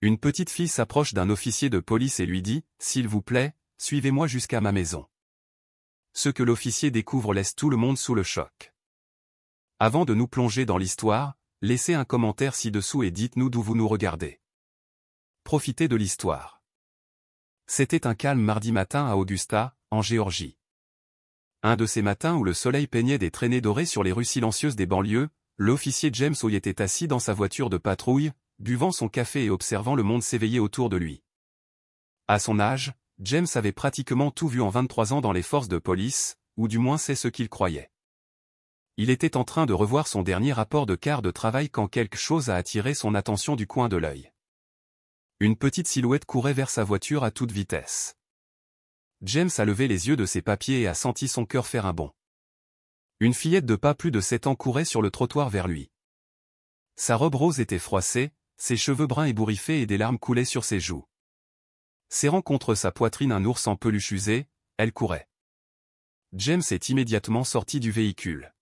Une petite fille s'approche d'un officier de police et lui dit « S'il vous plaît, suivez-moi jusqu'à ma maison ». Ce que l'officier découvre laisse tout le monde sous le choc. Avant de nous plonger dans l'histoire, laissez un commentaire ci-dessous et dites-nous d'où vous nous regardez. Profitez de l'histoire. C'était un calme mardi matin à Augusta, en Géorgie. Un de ces matins où le soleil peignait des traînées dorées sur les rues silencieuses des banlieues, l'officier James Hoy était assis dans sa voiture de patrouille, buvant son café et observant le monde s'éveiller autour de lui. À son âge, James avait pratiquement tout vu en 23 ans dans les forces de police, ou du moins c'est ce qu'il croyait. Il était en train de revoir son dernier rapport de quart de travail quand quelque chose a attiré son attention du coin de l'œil. Une petite silhouette courait vers sa voiture à toute vitesse. James a levé les yeux de ses papiers et a senti son cœur faire un bond. Une fillette de pas plus de 7 ans courait sur le trottoir vers lui. Sa robe rose était froissée, ses cheveux bruns ébouriffés et des larmes coulaient sur ses joues. Serrant contre sa poitrine un ours en peluche usé, elle courait. James est immédiatement sorti du véhicule.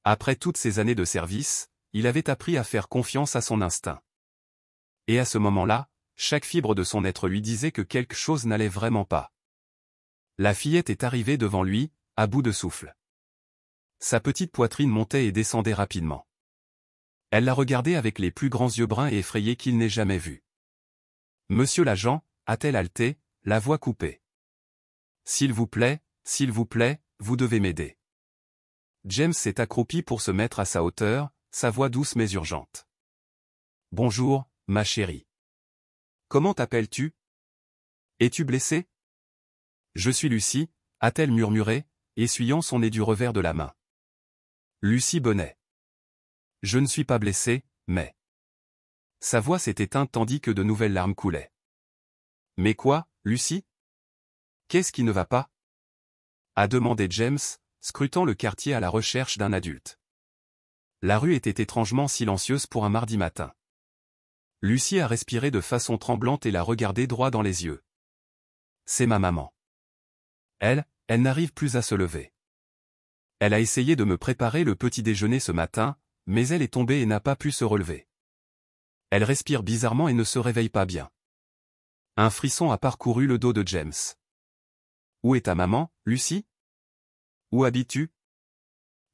Après toutes ces années de service, il avait appris à faire confiance à son instinct. Et à ce moment-là, chaque fibre de son être lui disait que quelque chose n'allait vraiment pas. La fillette est arrivée devant lui, à bout de souffle. Sa petite poitrine montait et descendait rapidement. Elle l'a regardé avec les plus grands yeux bruns et effrayés qu'il n'ait jamais vus. « Monsieur l'agent » a-t-elle haleté, la voix coupée. « S'il vous plaît, vous devez m'aider. » James s'est accroupi pour se mettre à sa hauteur, sa voix douce mais urgente. « Bonjour, ma chérie. Comment t'appelles-tu? Es-tu blessée? » « Je suis Lucie » a-t-elle murmuré, essuyant son nez du revers de la main. Lucie Bonnet. « Je ne suis pas blessée, mais... » Sa voix s'est éteinte tandis que de nouvelles larmes coulaient. « Mais quoi, Lucie? Qu'est-ce qui ne va pas? » a demandé James, scrutant le quartier à la recherche d'un adulte. La rue était étrangement silencieuse pour un mardi matin. Lucie a respiré de façon tremblante et l'a regardé droit dans les yeux. « C'est ma maman. Elle n'arrive plus à se lever. Elle a essayé de me préparer le petit déjeuner ce matin, mais elle est tombée et n'a pas pu se relever. Elle respire bizarrement et ne se réveille pas bien. » Un frisson a parcouru le dos de James. « Où est ta maman, Lucie? Où habites-tu? »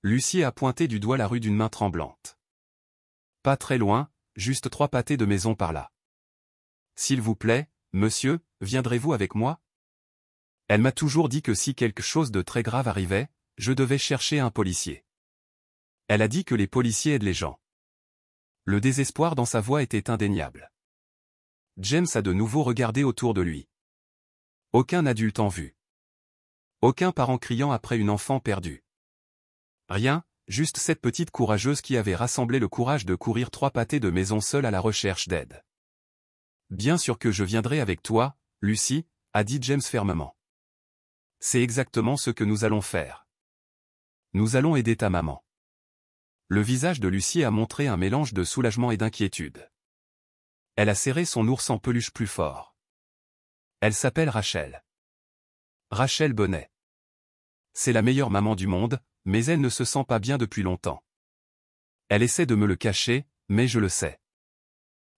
Lucie a pointé du doigt la rue d'une main tremblante. « Pas très loin, juste 3 pâtés de maison par là. »« S'il vous plaît, monsieur, viendrez-vous avec moi? Elle m'a toujours dit que si quelque chose de très grave arrivait, je devais chercher un policier. Elle a dit que les policiers aident les gens. » Le désespoir dans sa voix était indéniable. James a de nouveau regardé autour de lui. Aucun adulte en vue. Aucun parent criant après une enfant perdue. Rien, juste cette petite courageuse qui avait rassemblé le courage de courir 3 pâtés de maison seule à la recherche d'aide. « Bien sûr que je viendrai avec toi, Lucie, » a dit James fermement. « C'est exactement ce que nous allons faire. Nous allons aider ta maman. » Le visage de Lucie a montré un mélange de soulagement et d'inquiétude. Elle a serré son ours en peluche plus fort. Elle s'appelle Rachel. Rachel Bonnet. C'est la meilleure maman du monde, mais elle ne se sent pas bien depuis longtemps. Elle essaie de me le cacher, mais je le sais.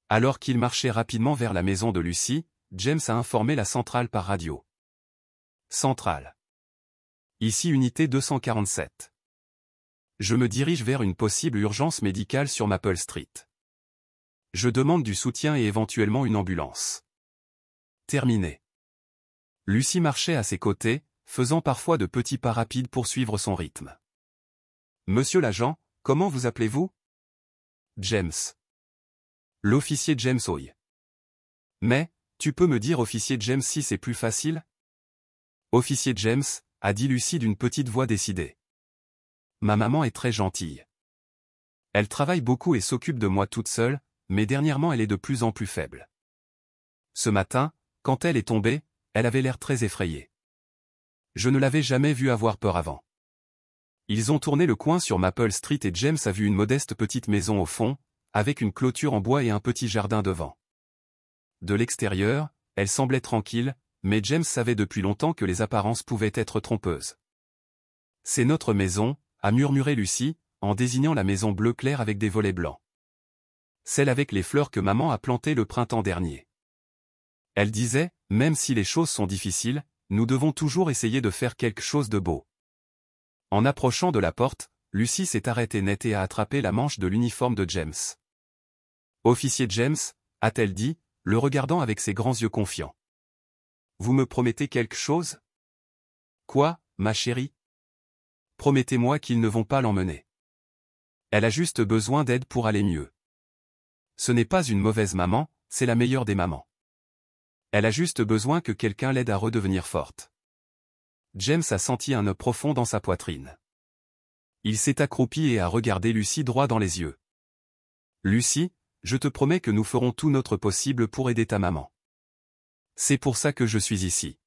Alors qu'il marchait rapidement vers la maison de Lucie, James a informé la centrale par radio. Centrale. Ici unité 247. Je me dirige vers une possible urgence médicale sur Maple Street. Je demande du soutien et éventuellement une ambulance. Terminé. Lucie marchait à ses côtés, faisant parfois de petits pas rapides pour suivre son rythme. Monsieur l'agent, comment vous appelez-vous? James. L'officier James Hoy. Mais, tu peux me dire officier James si c'est plus facile? Officier James, a dit Lucie d'une petite voix décidée. Ma maman est très gentille. Elle travaille beaucoup et s'occupe de moi toute seule, mais dernièrement elle est de plus en plus faible. Ce matin, quand elle est tombée, elle avait l'air très effrayée. Je ne l'avais jamais vue avoir peur avant. Ils ont tourné le coin sur Maple Street et James a vu une modeste petite maison au fond, avec une clôture en bois et un petit jardin devant. De l'extérieur, elle semblait tranquille, mais James savait depuis longtemps que les apparences pouvaient être trompeuses. « C'est notre maison » a murmuré Lucie, en désignant la maison bleu clair avec des volets blancs. « celle avec les fleurs que maman a plantées le printemps dernier. Elle disait, même si les choses sont difficiles, nous devons toujours essayer de faire quelque chose de beau. En approchant de la porte, Lucie s'est arrêtée net et a attrapé la manche de l'uniforme de James. Officier James, a-t-elle dit, le regardant avec ses grands yeux confiants. Vous me promettez quelque chose? Quoi, ma chérie? Promettez-moi qu'ils ne vont pas l'emmener. Elle a juste besoin d'aide pour aller mieux. Ce n'est pas une mauvaise maman, c'est la meilleure des mamans. Elle a juste besoin que quelqu'un l'aide à redevenir forte. James a senti un nœud profond dans sa poitrine. Il s'est accroupi et a regardé Lucie droit dans les yeux. Lucie, je te promets que nous ferons tout notre possible pour aider ta maman. C'est pour ça que je suis ici.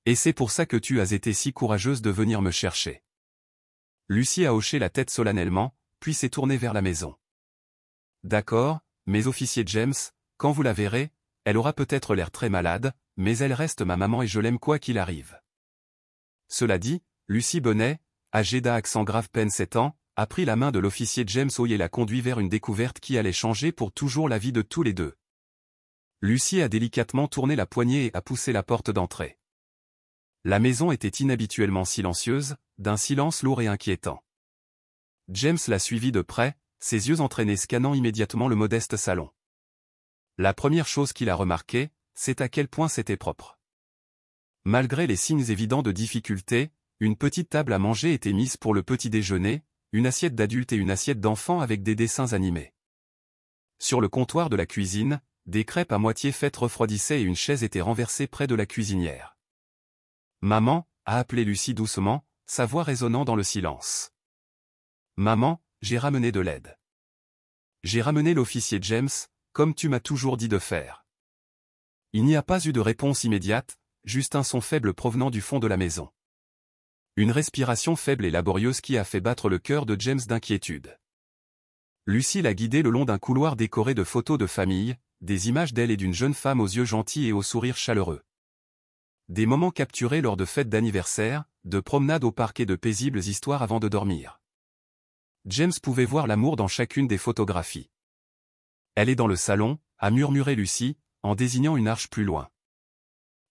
Et c'est pour ça que tu as été si courageuse de venir me chercher. Lucie a hoché la tête solennellement, puis s'est tournée vers la maison. D'accord, mais officier James, quand vous la verrez, elle aura peut-être l'air très malade, mais elle reste ma maman et je l'aime quoi qu'il arrive. Cela dit, Lucie Bonnet, âgée d'un accent grave peine 7 ans, a pris la main de l'officier James Hoy et l'a conduit vers une découverte qui allait changer pour toujours la vie de tous les deux. Lucie a délicatement tourné la poignée et a poussé la porte d'entrée. La maison était inhabituellement silencieuse, d'un silence lourd et inquiétant. James l'a suivi de près, ses yeux entraînés scannant immédiatement le modeste salon. La première chose qu'il a remarqué, c'est à quel point c'était propre. Malgré les signes évidents de difficulté, une petite table à manger était mise pour le petit déjeuner, une assiette d'adulte et une assiette d'enfant avec des dessins animés. Sur le comptoir de la cuisine, des crêpes à moitié faites refroidissaient et une chaise était renversée près de la cuisinière. « Maman » a appelé Lucie doucement, sa voix résonnant dans le silence. « Maman, j'ai ramené de l'aide. J'ai ramené l'officier James, comme tu m'as toujours dit de faire. » Il n'y a pas eu de réponse immédiate, juste un son faible provenant du fond de la maison. Une respiration faible et laborieuse qui a fait battre le cœur de James d'inquiétude. Lucie l'a guidé le long d'un couloir décoré de photos de famille, des images d'elle et d'une jeune femme aux yeux gentils et au sourire chaleureux. Des moments capturés lors de fêtes d'anniversaire, de promenades au parc et de paisibles histoires avant de dormir. James pouvait voir l'amour dans chacune des photographies. Elle est dans le salon, a murmuré Lucie, en désignant une arche plus loin.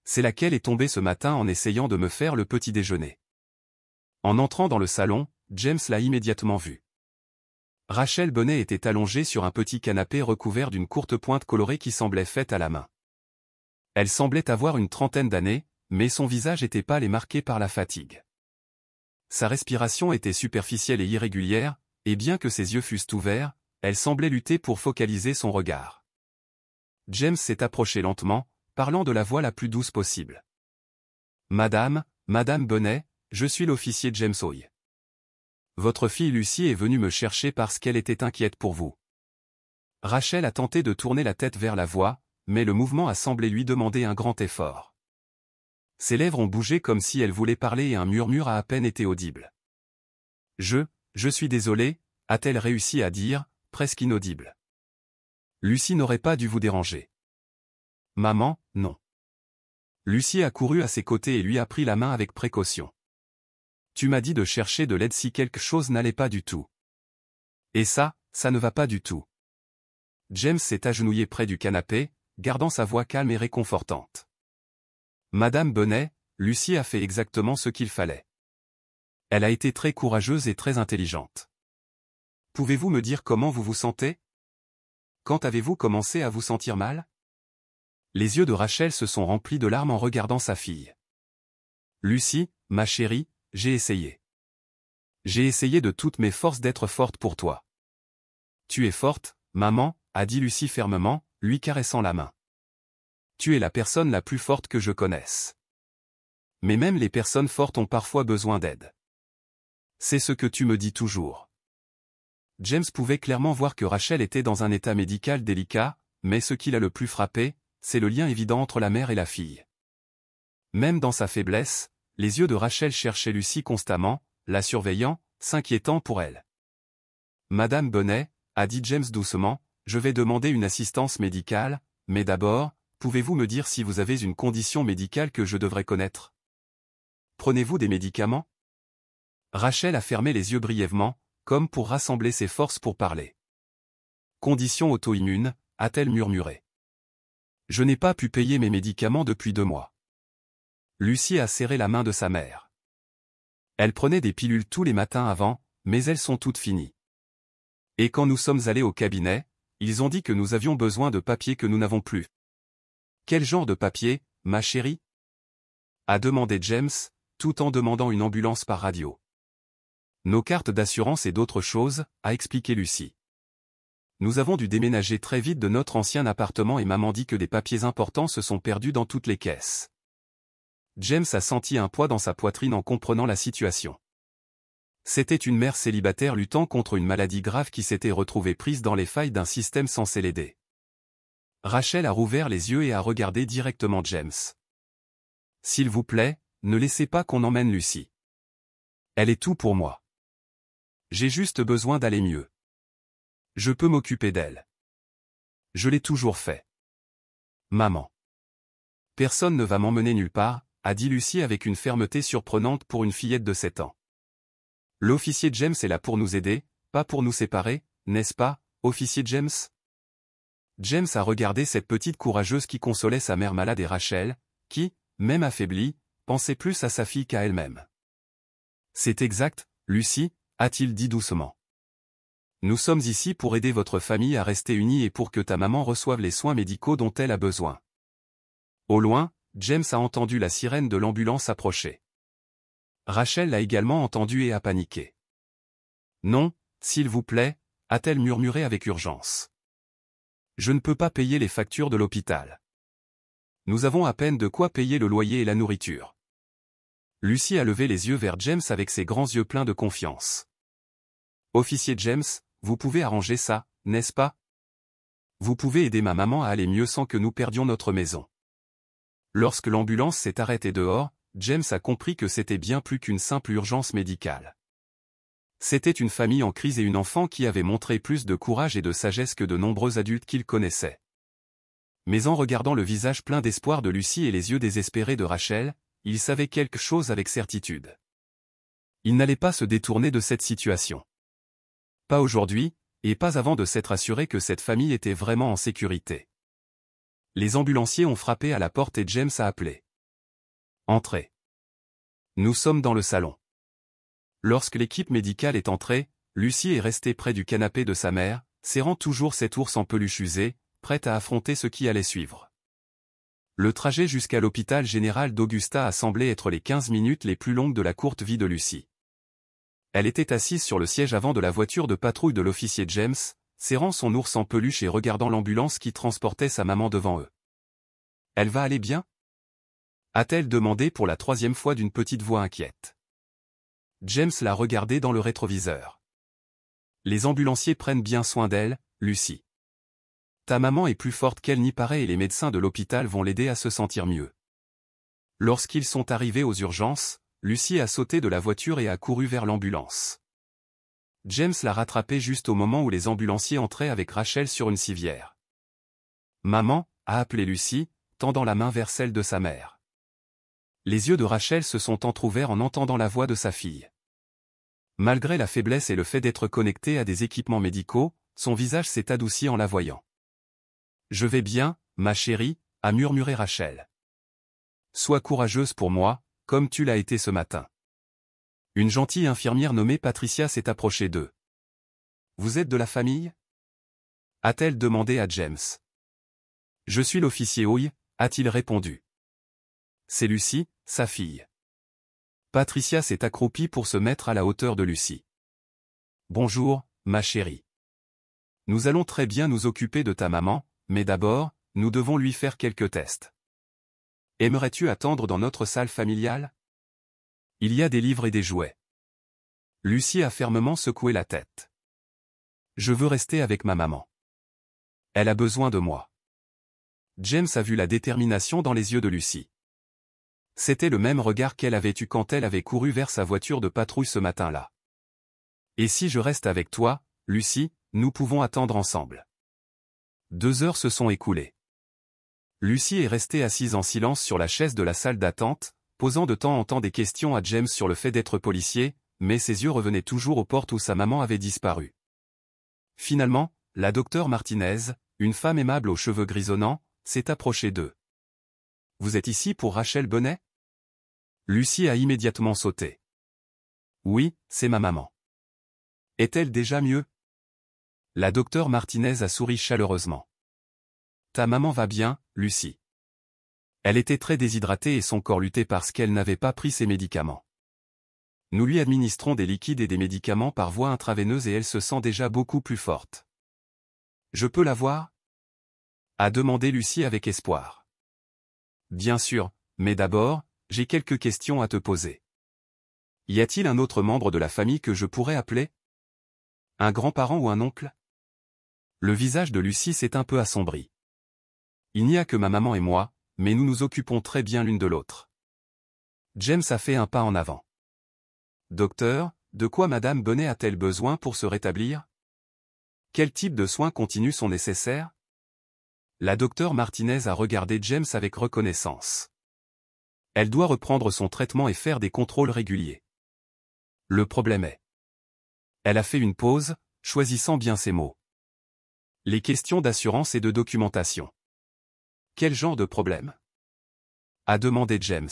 C'est laquelle est tombée ce matin en essayant de me faire le petit déjeuner. En entrant dans le salon, James l'a immédiatement vue. Rachel Bonnet était allongée sur un petit canapé recouvert d'une courte pointe colorée qui semblait faite à la main. Elle semblait avoir une trentaine d'années, mais son visage était pâle et marqué par la fatigue. Sa respiration était superficielle et irrégulière, et bien que ses yeux fussent ouverts, elle semblait lutter pour focaliser son regard. James s'est approché lentement, parlant de la voix la plus douce possible. « Madame Bonnet, je suis l'officier James Hoy. Votre fille Lucie est venue me chercher parce qu'elle était inquiète pour vous. » Rachel a tenté de tourner la tête vers la voix, mais le mouvement a semblé lui demander un grand effort. Ses lèvres ont bougé comme si elle voulait parler et un murmure a à peine été audible. « Je suis désolée » a-t-elle réussi à dire, presque inaudible. Lucie n'aurait pas dû vous déranger. « Maman, non. » Lucie a couru à ses côtés et lui a pris la main avec précaution. « Tu m'as dit de chercher de l'aide si quelque chose n'allait pas du tout. Et ça ne va pas du tout. » James s'est agenouillé près du canapé, gardant sa voix calme et réconfortante. « Madame Bonnet, Lucie a fait exactement ce qu'il fallait. Elle a été très courageuse et très intelligente. Pouvez-vous me dire comment vous vous sentez? Quand avez-vous commencé à vous sentir mal? » Les yeux de Rachel se sont remplis de larmes en regardant sa fille. « Lucie, ma chérie, j'ai essayé. J'ai essayé de toutes mes forces d'être forte pour toi. »« Tu es forte, maman, » a dit Lucie fermement, lui caressant la main. « Tu es la personne la plus forte que je connaisse. Mais même les personnes fortes ont parfois besoin d'aide. C'est ce que tu me dis toujours. » James pouvait clairement voir que Rachel était dans un état médical délicat, mais ce qui l'a le plus frappé, c'est le lien évident entre la mère et la fille. Même dans sa faiblesse, les yeux de Rachel cherchaient Lucie constamment, la surveillant, s'inquiétant pour elle. « Madame Bonnet, » a dit James doucement, « je vais demander une assistance médicale, mais d'abord, pouvez-vous me dire si vous avez une condition médicale que je devrais connaître? Prenez-vous des médicaments? » Rachel a fermé les yeux brièvement, comme pour rassembler ses forces pour parler. condition auto-immune, a-t-elle murmuré. Je n'ai pas pu payer mes médicaments depuis 2 mois. Lucie a serré la main de sa mère. Elle prenait des pilules tous les matins avant, mais elles sont toutes finies. Et quand nous sommes allés au cabinet, ils ont dit que nous avions besoin de papiers que nous n'avons plus. Quel genre de papier, ma chérie? A demandé James, tout en demandant une ambulance par radio. Nos cartes d'assurance et d'autres choses, a expliqué Lucie. Nous avons dû déménager très vite de notre ancien appartement et maman dit que des papiers importants se sont perdus dans toutes les caisses. James a senti un poids dans sa poitrine en comprenant la situation. C'était une mère célibataire luttant contre une maladie grave qui s'était retrouvée prise dans les failles d'un système censé l'aider. Rachel a rouvert les yeux et a regardé directement James. S'il vous plaît, ne laissez pas qu'on emmène Lucie. Elle est tout pour moi. J'ai juste besoin d'aller mieux. Je peux m'occuper d'elle. Je l'ai toujours fait. Maman. Personne ne va m'emmener nulle part, a dit Lucie avec une fermeté surprenante pour une fillette de 7 ans. L'officier James est là pour nous aider, pas pour nous séparer, n'est-ce pas, officier James? James a regardé cette petite courageuse qui consolait sa mère malade et Rachel, qui, même affaiblie, pensait plus à sa fille qu'à elle-même. C'est exact, Lucie, a-t-il dit doucement. Nous sommes ici pour aider votre famille à rester unie et pour que ta maman reçoive les soins médicaux dont elle a besoin. Au loin, James a entendu la sirène de l'ambulance approcher. Rachel l'a également entendu et a paniqué. Non, s'il vous plaît, a-t-elle murmuré avec urgence. Je ne peux pas payer les factures de l'hôpital. Nous avons à peine de quoi payer le loyer et la nourriture. Lucie a levé les yeux vers James avec ses grands yeux pleins de confiance. Officier James, vous pouvez arranger ça, n'est-ce pas? Vous pouvez aider ma maman à aller mieux sans que nous perdions notre maison. Lorsque l'ambulance s'est arrêtée dehors, James a compris que c'était bien plus qu'une simple urgence médicale. C'était une famille en crise et une enfant qui avait montré plus de courage et de sagesse que de nombreux adultes qu'il connaissait. Mais en regardant le visage plein d'espoir de Lucie et les yeux désespérés de Rachel, il savait quelque chose avec certitude. Il n'allait pas se détourner de cette situation. Pas aujourd'hui, et pas avant de s'être assuré que cette famille était vraiment en sécurité. Les ambulanciers ont frappé à la porte et James a appelé. Entrez. Nous sommes dans le salon. Lorsque l'équipe médicale est entrée, Lucie est restée près du canapé de sa mère, serrant toujours cet ours en peluche usé, prête à affronter ce qui allait suivre. Le trajet jusqu'à l'hôpital général d'Augusta a semblé être les 15 minutes les plus longues de la courte vie de Lucie. Elle était assise sur le siège avant de la voiture de patrouille de l'officier James, serrant son ours en peluche et regardant l'ambulance qui transportait sa maman devant eux. Elle va aller bien? A-t-elle demandé pour la 3e fois d'une petite voix inquiète. James l'a regardée dans le rétroviseur. Les ambulanciers prennent bien soin d'elle, Lucie. Ta maman est plus forte qu'elle n'y paraît et les médecins de l'hôpital vont l'aider à se sentir mieux. Lorsqu'ils sont arrivés aux urgences, Lucie a sauté de la voiture et a couru vers l'ambulance. James l'a rattrapée juste au moment où les ambulanciers entraient avec Rachel sur une civière. Maman, a appelé Lucie, tendant la main vers celle de sa mère. Les yeux de Rachel se sont entr'ouverts en entendant la voix de sa fille. Malgré la faiblesse et le fait d'être connectée à des équipements médicaux, son visage s'est adouci en la voyant. Je vais bien, ma chérie, a murmuré Rachel. Sois courageuse pour moi, comme tu l'as été ce matin. Une gentille infirmière nommée Patricia s'est approchée d'eux. Vous êtes de la famille? A-t-elle demandé à James. Je suis l'officier Hoy, a-t-il répondu. C'est Lucie, sa fille. Patricia s'est accroupie pour se mettre à la hauteur de Lucie. Bonjour, ma chérie. Nous allons très bien nous occuper de ta maman, mais d'abord, nous devons lui faire quelques tests. Aimerais-tu attendre dans notre salle familiale? Il y a des livres et des jouets. Lucie a fermement secoué la tête. Je veux rester avec ma maman. Elle a besoin de moi. James a vu la détermination dans les yeux de Lucie. C'était le même regard qu'elle avait eu quand elle avait couru vers sa voiture de patrouille ce matin-là. Et si je reste avec toi, Lucie, nous pouvons attendre ensemble. 2 heures se sont écoulées. Lucie est restée assise en silence sur la chaise de la salle d'attente, posant de temps en temps des questions à James sur le fait d'être policier, mais ses yeux revenaient toujours aux portes où sa maman avait disparu. Finalement, la docteure Martinez, une femme aimable aux cheveux grisonnants, s'est approchée d'eux. « Vous êtes ici pour Rachel Bonnet ?» Lucie a immédiatement sauté. « Oui, c'est ma maman. » « Est-elle déjà mieux ?» La docteure Martinez a souri chaleureusement. « Ta maman va bien, Lucie. » Elle était très déshydratée et son corps luttait parce qu'elle n'avait pas pris ses médicaments. Nous lui administrons des liquides et des médicaments par voie intraveineuse et elle se sent déjà beaucoup plus forte. « Je peux la voir ?» a demandé Lucie avec espoir. « Bien sûr, mais d'abord, j'ai quelques questions à te poser. Y a-t-il un autre membre de la famille que je pourrais appeler ? Un grand-parent ou un oncle ? » Le visage de Lucie s'est un peu assombri. « Il n'y a que ma maman et moi, mais nous nous occupons très bien l'une de l'autre. » James a fait un pas en avant. « Docteur, de quoi Madame Bonnet a-t-elle besoin pour se rétablir ? Quel type de soins continus sont nécessaires ? » La docteure Martinez a regardé James avec reconnaissance. Elle doit reprendre son traitement et faire des contrôles réguliers. Le problème est... Elle a fait une pause, choisissant bien ses mots. Les questions d'assurance et de documentation. Quel genre de problème ? A demandé James.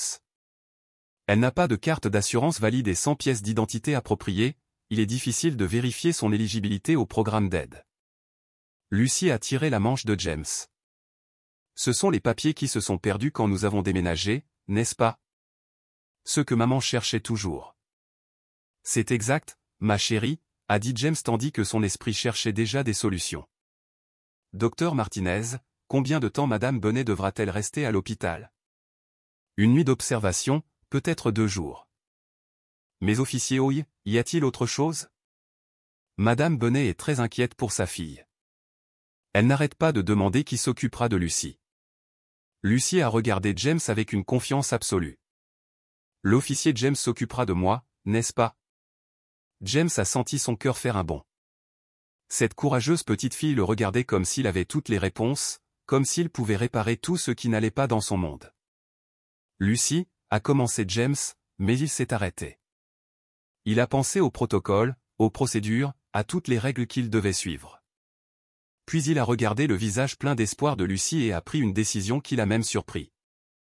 Elle n'a pas de carte d'assurance valide et sans pièce d'identité appropriée, il est difficile de vérifier son éligibilité au programme d'aide. Lucie a tiré la manche de James. Ce sont les papiers qui se sont perdus quand nous avons déménagé, n'est-ce pas ? Ce que maman cherchait toujours. C'est exact, ma chérie, a dit James tandis que son esprit cherchait déjà des solutions. Docteur Martinez, combien de temps Madame Bonnet devra-t-elle rester à l'hôpital ? Une nuit d'observation, peut-être 2 jours. Mais officier Hoy, y a-t-il autre chose ? Madame Bonnet est très inquiète pour sa fille. Elle n'arrête pas de demander qui s'occupera de Lucie. Lucie a regardé James avec une confiance absolue. L'officier James s'occupera de moi, n'est-ce pas ? James a senti son cœur faire un bond. Cette courageuse petite fille le regardait comme s'il avait toutes les réponses, comme s'il pouvait réparer tout ce qui n'allait pas dans son monde. Lucie, a commencé James, mais il s'est arrêté. Il a pensé au protocole, aux procédures, à toutes les règles qu'il devait suivre. Puis il a regardé le visage plein d'espoir de Lucie et a pris une décision qui l'a même surpris.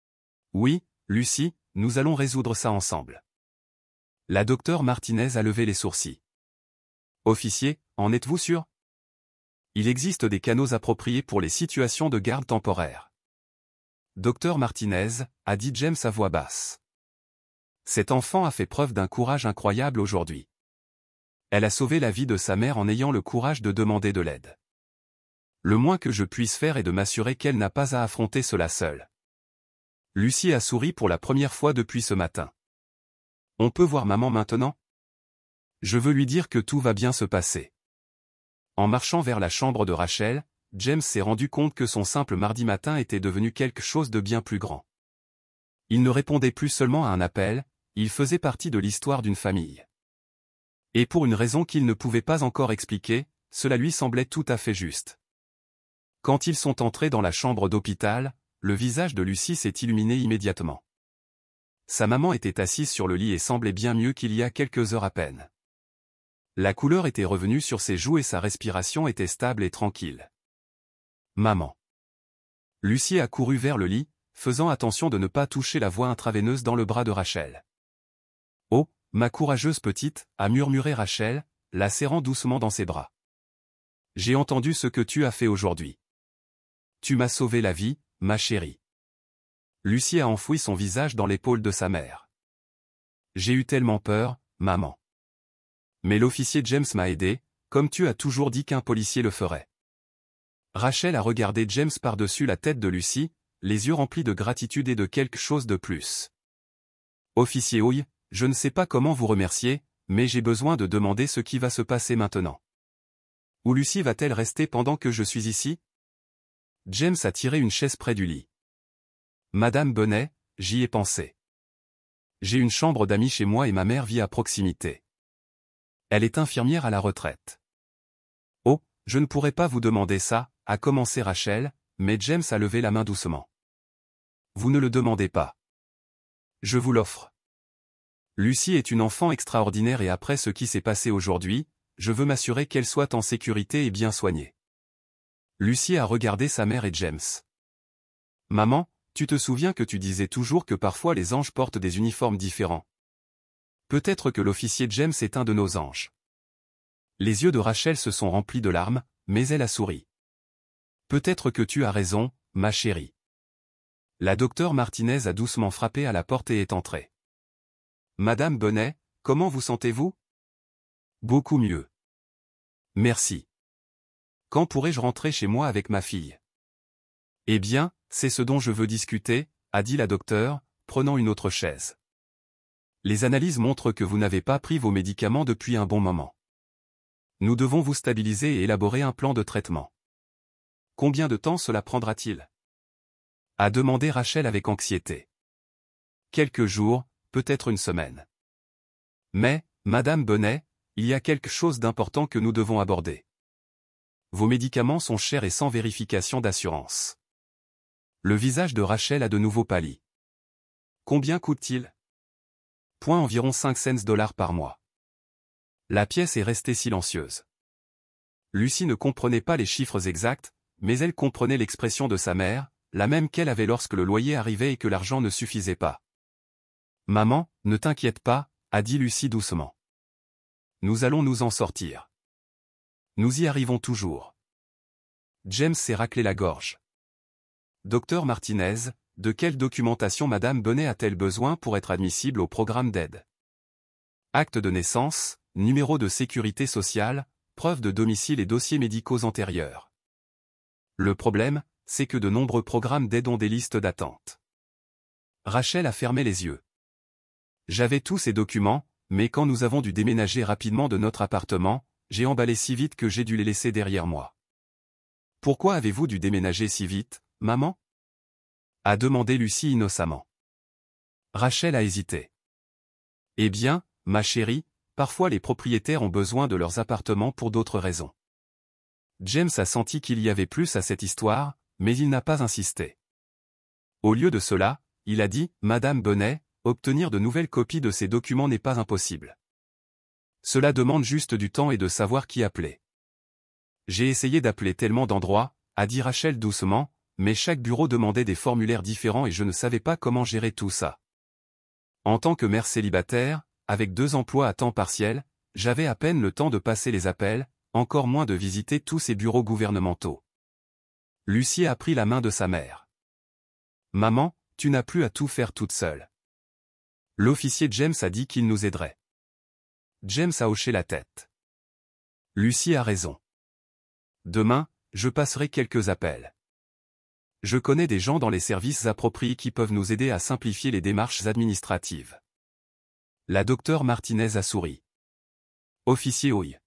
« Oui, Lucie, nous allons résoudre ça ensemble. » La docteure Martinez a levé les sourcils. « Officier, en êtes-vous sûr ? Il existe des canaux appropriés pour les situations de garde temporaire. » Docteur Martinez, a dit James à voix basse. Cet enfant a fait preuve d'un courage incroyable aujourd'hui. Elle a sauvé la vie de sa mère en ayant le courage de demander de l'aide. Le moins que je puisse faire est de m'assurer qu'elle n'a pas à affronter cela seule. Lucie a souri pour la première fois depuis ce matin. On peut voir maman maintenant ? Je veux lui dire que tout va bien se passer. En marchant vers la chambre de Rachel, James s'est rendu compte que son simple mardi matin était devenu quelque chose de bien plus grand. Il ne répondait plus seulement à un appel, il faisait partie de l'histoire d'une famille. Et pour une raison qu'il ne pouvait pas encore expliquer, cela lui semblait tout à fait juste. Quand ils sont entrés dans la chambre d'hôpital, le visage de Lucie s'est illuminé immédiatement. Sa maman était assise sur le lit et semblait bien mieux qu'il y a quelques heures à peine. La couleur était revenue sur ses joues et sa respiration était stable et tranquille. Maman. Lucie a couru vers le lit, faisant attention de ne pas toucher la voie intraveineuse dans le bras de Rachel. « Oh, ma courageuse petite, » a murmuré Rachel, la serrant doucement dans ses bras. « J'ai entendu ce que tu as fait aujourd'hui. Tu m'as sauvé la vie, ma chérie. » Lucie a enfoui son visage dans l'épaule de sa mère. « J'ai eu tellement peur, maman. Mais l'officier James m'a aidé, comme tu as toujours dit qu'un policier le ferait. » Rachel a regardé James par-dessus la tête de Lucie, les yeux remplis de gratitude et de quelque chose de plus. « Officier Hoy, je ne sais pas comment vous remercier, mais j'ai besoin de demander ce qui va se passer maintenant. Où Lucie va-t-elle rester pendant que je suis ici ? » James a tiré une chaise près du lit. « Madame Bonnet, j'y ai pensé. J'ai une chambre d'amis chez moi et ma mère vit à proximité. Elle est infirmière à la retraite. » « Oh, je ne pourrais pas vous demander ça, » a commencé Rachel, mais James a levé la main doucement. « Vous ne le demandez pas. Je vous l'offre. Lucie est une enfant extraordinaire et après ce qui s'est passé aujourd'hui, je veux m'assurer qu'elle soit en sécurité et bien soignée. Lucie a regardé sa mère et James. Maman, tu te souviens que tu disais toujours que parfois les anges portent des uniformes différents. Peut-être que l'officier James est un de nos anges. Les yeux de Rachel se sont remplis de larmes, mais elle a souri. Peut-être que tu as raison, ma chérie. La docteure Martinez a doucement frappé à la porte et est entrée. Madame Bonnet, comment vous sentez-vous? Beaucoup mieux. Merci. Quand pourrai-je rentrer chez moi avec ma fille? Eh bien, c'est ce dont je veux discuter, a dit la docteure, prenant une autre chaise. Les analyses montrent que vous n'avez pas pris vos médicaments depuis un bon moment. Nous devons vous stabiliser et élaborer un plan de traitement. Combien de temps cela prendra-t-il? A demandé Rachel avec anxiété. Quelques jours, peut-être une semaine. Mais, Madame Bonnet, il y a quelque chose d'important que nous devons aborder. Vos médicaments sont chers et sans vérification d'assurance. Le visage de Rachel a de nouveau pâli. Combien coûte-t-il? Environ 5 cents par mois. La pièce est restée silencieuse. Lucie ne comprenait pas les chiffres exacts, mais elle comprenait l'expression de sa mère, la même qu'elle avait lorsque le loyer arrivait et que l'argent ne suffisait pas. Maman, ne t'inquiète pas, a dit Lucie doucement. Nous allons nous en sortir. Nous y arrivons toujours. James s'est raclé la gorge. Docteur Martinez, de quelle documentation Madame Bonnet a-t-elle besoin pour être admissible au programme d'aide? Acte de naissance, numéro de sécurité sociale, preuve de domicile et dossiers médicaux antérieurs. Le problème, c'est que de nombreux programmes d'aide ont des listes d'attente. Rachel a fermé les yeux. J'avais tous ces documents, mais quand nous avons dû déménager rapidement de notre appartement, j'ai emballé si vite que j'ai dû les laisser derrière moi. Pourquoi avez-vous dû déménager si vite, maman? A demandé Lucie innocemment. Rachel a hésité. Eh bien, ma chérie, parfois les propriétaires ont besoin de leurs appartements pour d'autres raisons. James a senti qu'il y avait plus à cette histoire, mais il n'a pas insisté. Au lieu de cela, il a dit, Madame Bonnet, obtenir de nouvelles copies de ces documents n'est pas impossible. Cela demande juste du temps et de savoir qui appeler. J'ai essayé d'appeler tellement d'endroits, a dit Rachel doucement, mais chaque bureau demandait des formulaires différents et je ne savais pas comment gérer tout ça. En tant que mère célibataire, avec 2 emplois à temps partiel, j'avais à peine le temps de passer les appels, encore moins de visiter tous ces bureaux gouvernementaux. Lucie a pris la main de sa mère. Maman, tu n'as plus à tout faire toute seule. L'officier James a dit qu'il nous aiderait. James a hoché la tête. Lucie a raison. Demain, je passerai quelques appels. Je connais des gens dans les services appropriés qui peuvent nous aider à simplifier les démarches administratives. La docteure Martinez a souri. Officier Hoy.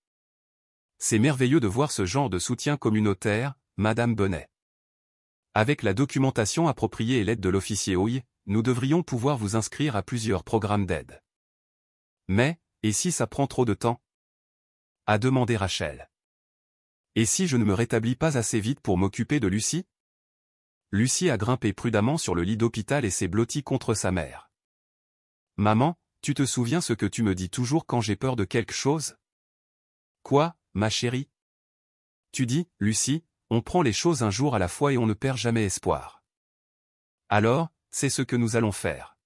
C'est merveilleux de voir ce genre de soutien communautaire, Madame Bonnet. Avec la documentation appropriée et l'aide de l'officier Hoy, nous devrions pouvoir vous inscrire à plusieurs programmes d'aide. Mais, et si ça prend trop de temps? A demandé Rachel. Et si je ne me rétablis pas assez vite pour m'occuper de Lucie? Lucie a grimpé prudemment sur le lit d'hôpital et s'est blottie contre sa mère. Maman, tu te souviens ce que tu me dis toujours quand j'ai peur de quelque chose? Quoi, ma chérie? Tu dis, Lucie, on prend les choses un jour à la fois et on ne perd jamais espoir. Alors, c'est ce que nous allons faire.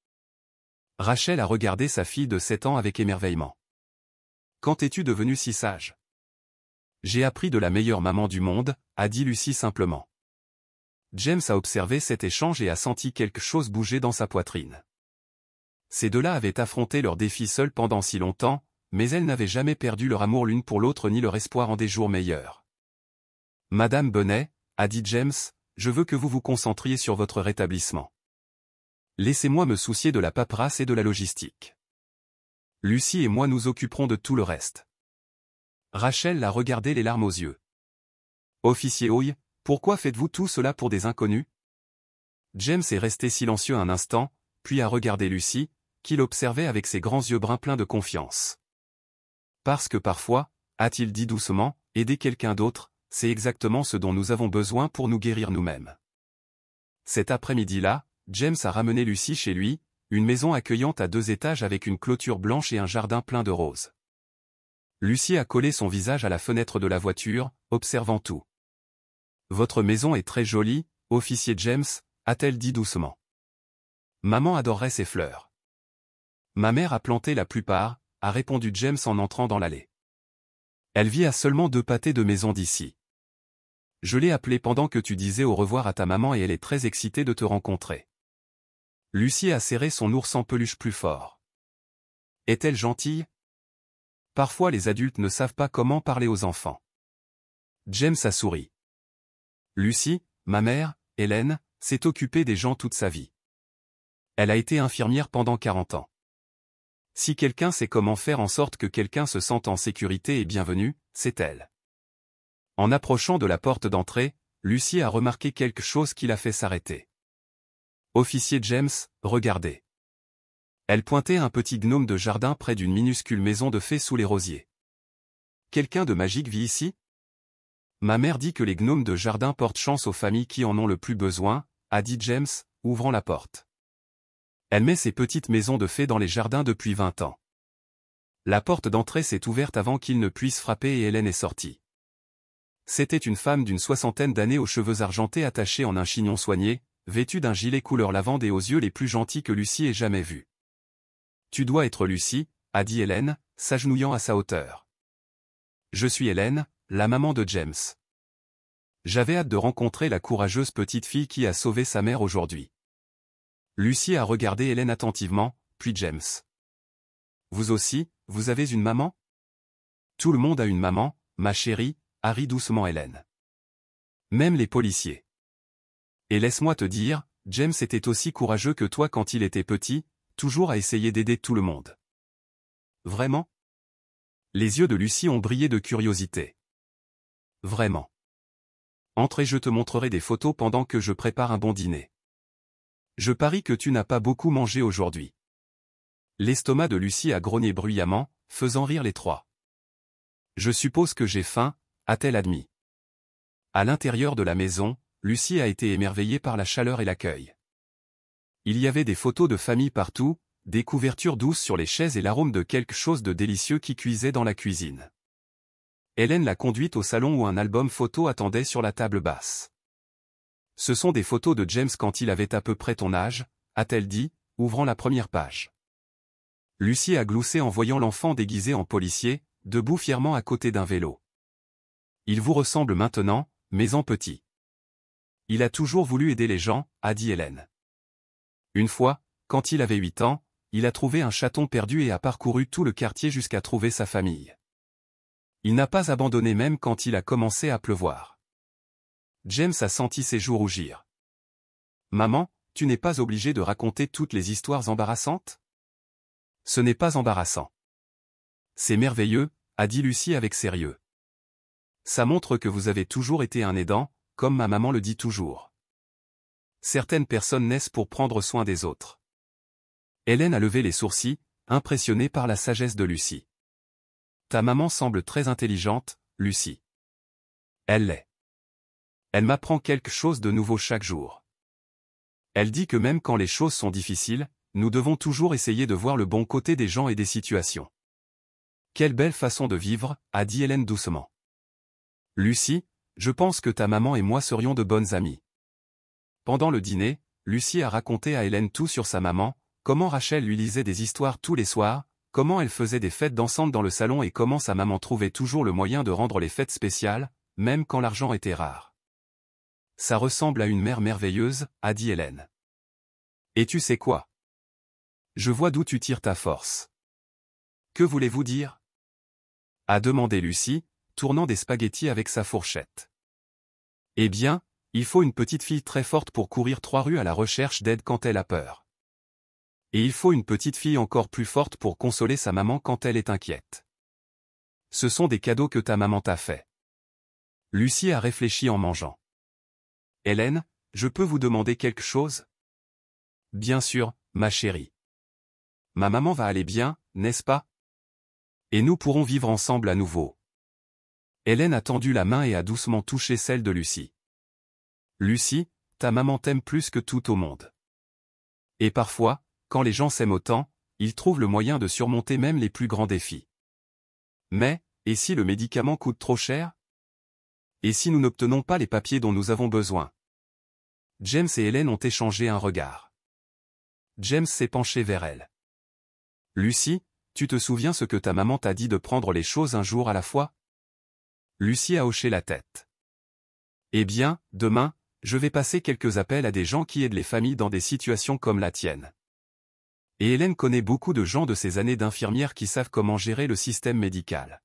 Rachel a regardé sa fille de 7 ans avec émerveillement. Quand es-tu devenue si sage? J'ai appris de la meilleure maman du monde, a dit Lucie simplement. James a observé cet échange et a senti quelque chose bouger dans sa poitrine. Ces deux-là avaient affronté leurs défis seuls pendant si longtemps, mais elles n'avaient jamais perdu leur amour l'une pour l'autre ni leur espoir en des jours meilleurs. Madame Bonnet, a dit James, je veux que vous vous concentriez sur votre rétablissement. Laissez-moi me soucier de la paperasse et de la logistique. Lucie et moi nous occuperons de tout le reste. Rachel l'a regardé les larmes aux yeux. Officier Hoy, pourquoi faites-vous tout cela pour des inconnus? James est resté silencieux un instant, puis a regardé Lucie, qui l'observait avec ses grands yeux bruns pleins de confiance. Parce que parfois, a-t-il dit doucement, aider quelqu'un d'autre, c'est exactement ce dont nous avons besoin pour nous guérir nous-mêmes. Cet après-midi-là, James a ramené Lucie chez lui, une maison accueillante à 2 étages avec une clôture blanche et un jardin plein de roses. Lucie a collé son visage à la fenêtre de la voiture, observant tout. Votre maison est très jolie, officier James, a-t-elle dit doucement. Maman adorerait ces fleurs. Ma mère a planté la plupart, a répondu James en entrant dans l'allée. Elle vit à seulement 2 pâtés de maison d'ici. Je l'ai appelée pendant que tu disais au revoir à ta maman et elle est très excitée de te rencontrer. Lucie a serré son ours en peluche plus fort. Est-elle gentille? Parfois les adultes ne savent pas comment parler aux enfants. James a souri. Lucie, ma mère, Hélène, s'est occupée des gens toute sa vie. Elle a été infirmière pendant 40 ans. Si quelqu'un sait comment faire en sorte que quelqu'un se sente en sécurité et bienvenu, c'est elle. En approchant de la porte d'entrée, Lucie a remarqué quelque chose qui l'a fait s'arrêter. Officier James, regardez. Elle pointait un petit gnome de jardin près d'une minuscule maison de fées sous les rosiers. Quelqu'un de magique vit ici? Ma mère dit que les gnomes de jardin portent chance aux familles qui en ont le plus besoin, a dit James, ouvrant la porte. Elle met ses petites maisons de fées dans les jardins depuis 20 ans. La porte d'entrée s'est ouverte avant qu'il ne puisse frapper et Hélène est sortie. C'était une femme d'une 60aine d'années aux cheveux argentés attachés en un chignon soigné, vêtue d'un gilet couleur lavande et aux yeux les plus gentils que Lucie ait jamais vus. Tu dois être Lucie, a dit Hélène, s'agenouillant à sa hauteur. Je suis Hélène, la maman de James. J'avais hâte de rencontrer la courageuse petite fille qui a sauvé sa mère aujourd'hui. Lucie a regardé Hélène attentivement, puis James. Vous aussi, vous avez une maman? Tout le monde a une maman, ma chérie, a ri doucement Hélène. Même les policiers. Et laisse-moi te dire, James était aussi courageux que toi quand il était petit, toujours à essayer d'aider tout le monde. Vraiment? Les yeux de Lucie ont brillé de curiosité. Vraiment. Entre et je te montrerai des photos pendant que je prépare un bon dîner. Je parie que tu n'as pas beaucoup mangé aujourd'hui. L'estomac de Lucie a grogné bruyamment, faisant rire les trois. Je suppose que j'ai faim, a-t-elle admis. À l'intérieur de la maison, Lucie a été émerveillée par la chaleur et l'accueil. Il y avait des photos de famille partout, des couvertures douces sur les chaises et l'arôme de quelque chose de délicieux qui cuisait dans la cuisine. Hélène l'a conduite au salon où un album photo attendait sur la table basse. Ce sont des photos de James quand il avait à peu près ton âge, a-t-elle dit, ouvrant la première page. Lucie a gloussé en voyant l'enfant déguisé en policier, debout fièrement à côté d'un vélo. Il vous ressemble maintenant, mais en petit. Il a toujours voulu aider les gens, a dit Hélène. Une fois, quand il avait 8 ans, il a trouvé un chaton perdu et a parcouru tout le quartier jusqu'à trouver sa famille. Il n'a pas abandonné même quand il a commencé à pleuvoir. James a senti ses joues rougir. Maman, tu n'es pas obligée de raconter toutes les histoires embarrassantes? Ce n'est pas embarrassant. C'est merveilleux, a dit Lucie avec sérieux. Ça montre que vous avez toujours été un aidant, comme ma maman le dit toujours. Certaines personnes naissent pour prendre soin des autres. Hélène a levé les sourcils, impressionnée par la sagesse de Lucie. Ta maman semble très intelligente, Lucie. Elle l'est. Elle m'apprend quelque chose de nouveau chaque jour. Elle dit que même quand les choses sont difficiles, nous devons toujours essayer de voir le bon côté des gens et des situations. Quelle belle façon de vivre, a dit Hélène doucement. Lucie, je pense que ta maman et moi serions de bonnes amies. Pendant le dîner, Lucie a raconté à Hélène tout sur sa maman, comment Rachel lui lisait des histoires tous les soirs, comment elle faisait des fêtes dansantes dans le salon et comment sa maman trouvait toujours le moyen de rendre les fêtes spéciales, même quand l'argent était rare. Ça ressemble à une mère merveilleuse, a dit Hélène. Et tu sais quoi? Je vois d'où tu tires ta force. Que voulez-vous dire? A demandé Lucie, tournant des spaghettis avec sa fourchette. Eh bien, il faut une petite fille très forte pour courir 3 rues à la recherche d'aide quand elle a peur. Et il faut une petite fille encore plus forte pour consoler sa maman quand elle est inquiète. Ce sont des cadeaux que ta maman t'a fait. Lucie a réfléchi en mangeant. Hélène, je peux vous demander quelque chose? Bien sûr, ma chérie. Ma maman va aller bien, n'est-ce pas? Et nous pourrons vivre ensemble à nouveau. Hélène a tendu la main et a doucement touché celle de Lucie. Lucie, ta maman t'aime plus que tout au monde. Et parfois, quand les gens s'aiment autant, ils trouvent le moyen de surmonter même les plus grands défis. Mais, et si le médicament coûte trop cher? Et si nous n'obtenons pas les papiers dont nous avons besoin? James et Hélène ont échangé un regard. James s'est penché vers elle. Lucy, tu te souviens ce que ta maman t'a dit de prendre les choses un jour à la fois? Lucy a hoché la tête. Eh bien, demain, je vais passer quelques appels à des gens qui aident les familles dans des situations comme la tienne. Et Hélène connaît beaucoup de gens de ces années d'infirmière qui savent comment gérer le système médical.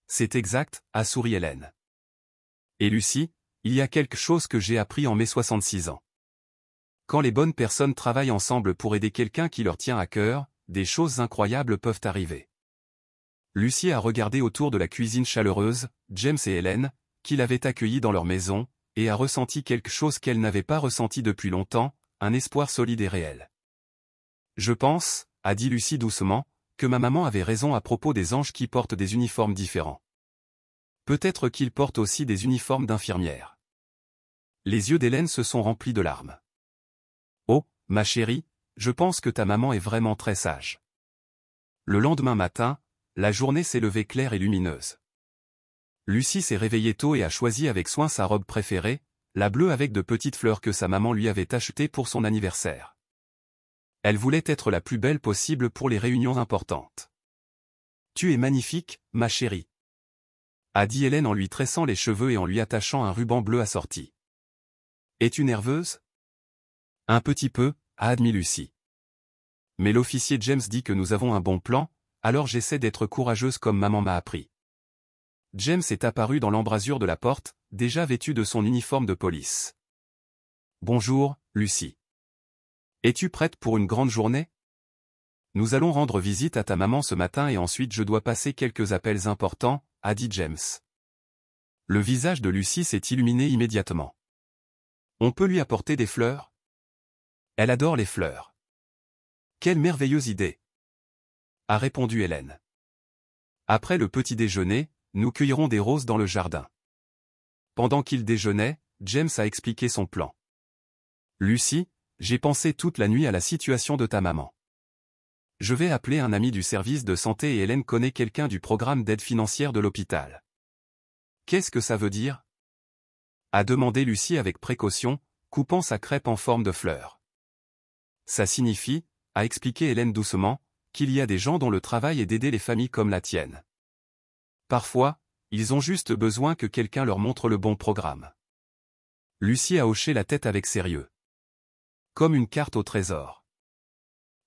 C'est exact, a souri Hélène. Et Lucy, il y a quelque chose que j'ai appris en mes 66 ans. Quand les bonnes personnes travaillent ensemble pour aider quelqu'un qui leur tient à cœur, des choses incroyables peuvent arriver. Lucy a regardé autour de la cuisine chaleureuse, James et Hélène, qui l'avaient accueillie dans leur maison, et a ressenti quelque chose qu'elle n'avait pas ressenti depuis longtemps, un espoir solide et réel. Je pense, a dit Lucy doucement, que ma maman avait raison à propos des anges qui portent des uniformes différents. Peut-être qu'ils portent aussi des uniformes d'infirmières. Les yeux d'Hélène se sont remplis de larmes. Oh, ma chérie, je pense que ta maman est vraiment très sage. Le lendemain matin, la journée s'est levée claire et lumineuse. Lucy s'est réveillée tôt et a choisi avec soin sa robe préférée, la bleue avec de petites fleurs que sa maman lui avait achetées pour son anniversaire. Elle voulait être la plus belle possible pour les réunions importantes. Tu es magnifique, ma chérie, a dit Hélène en lui tressant les cheveux et en lui attachant un ruban bleu assorti. Es-tu nerveuse? Un petit peu, a admis Lucy. Mais l'officier James dit que nous avons un bon plan, alors j'essaie d'être courageuse comme maman m'a appris. James est apparu dans l'embrasure de la porte, déjà vêtu de son uniforme de police. Bonjour, Lucy. Es-tu prête pour une grande journée? Nous allons rendre visite à ta maman ce matin et ensuite je dois passer quelques appels importants, a dit James. Le visage de Lucy s'est illuminé immédiatement. On peut lui apporter des fleurs? Elle adore les fleurs. Quelle merveilleuse idée! A répondu Hélène. Après le petit déjeuner, nous cueillerons des roses dans le jardin. Pendant qu'il déjeunait, James a expliqué son plan. Lucy, j'ai pensé toute la nuit à la situation de ta maman. Je vais appeler un ami du service de santé et Hélène connaît quelqu'un du programme d'aide financière de l'hôpital. Qu'est-ce que ça veut dire? A demandé Lucy avec précaution, coupant sa crêpe en forme de fleur. Ça signifie, a expliqué Hélène doucement, qu'il y a des gens dont le travail est d'aider les familles comme la tienne. Parfois, ils ont juste besoin que quelqu'un leur montre le bon programme. Lucy a hoché la tête avec sérieux. Comme une carte au trésor.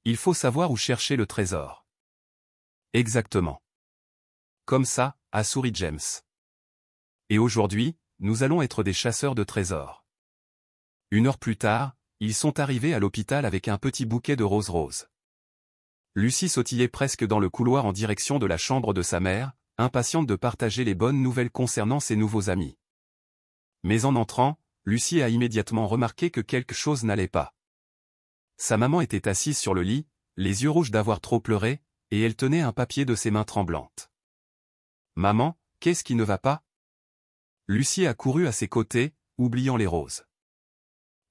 Il faut savoir où chercher le trésor. Exactement. Comme ça, a souri James. Et aujourd'hui, nous allons être des chasseurs de trésors. 1 heure plus tard, ils sont arrivés à l'hôpital avec un petit bouquet de roses roses. Lucy sautillait presque dans le couloir en direction de la chambre de sa mère, impatiente de partager les bonnes nouvelles concernant ses nouveaux amis. Mais en entrant, Lucy a immédiatement remarqué que quelque chose n'allait pas. Sa maman était assise sur le lit, les yeux rouges d'avoir trop pleuré, et elle tenait un papier de ses mains tremblantes. « Maman, qu'est-ce qui ne va pas ?» Lucy a couru à ses côtés, oubliant les roses.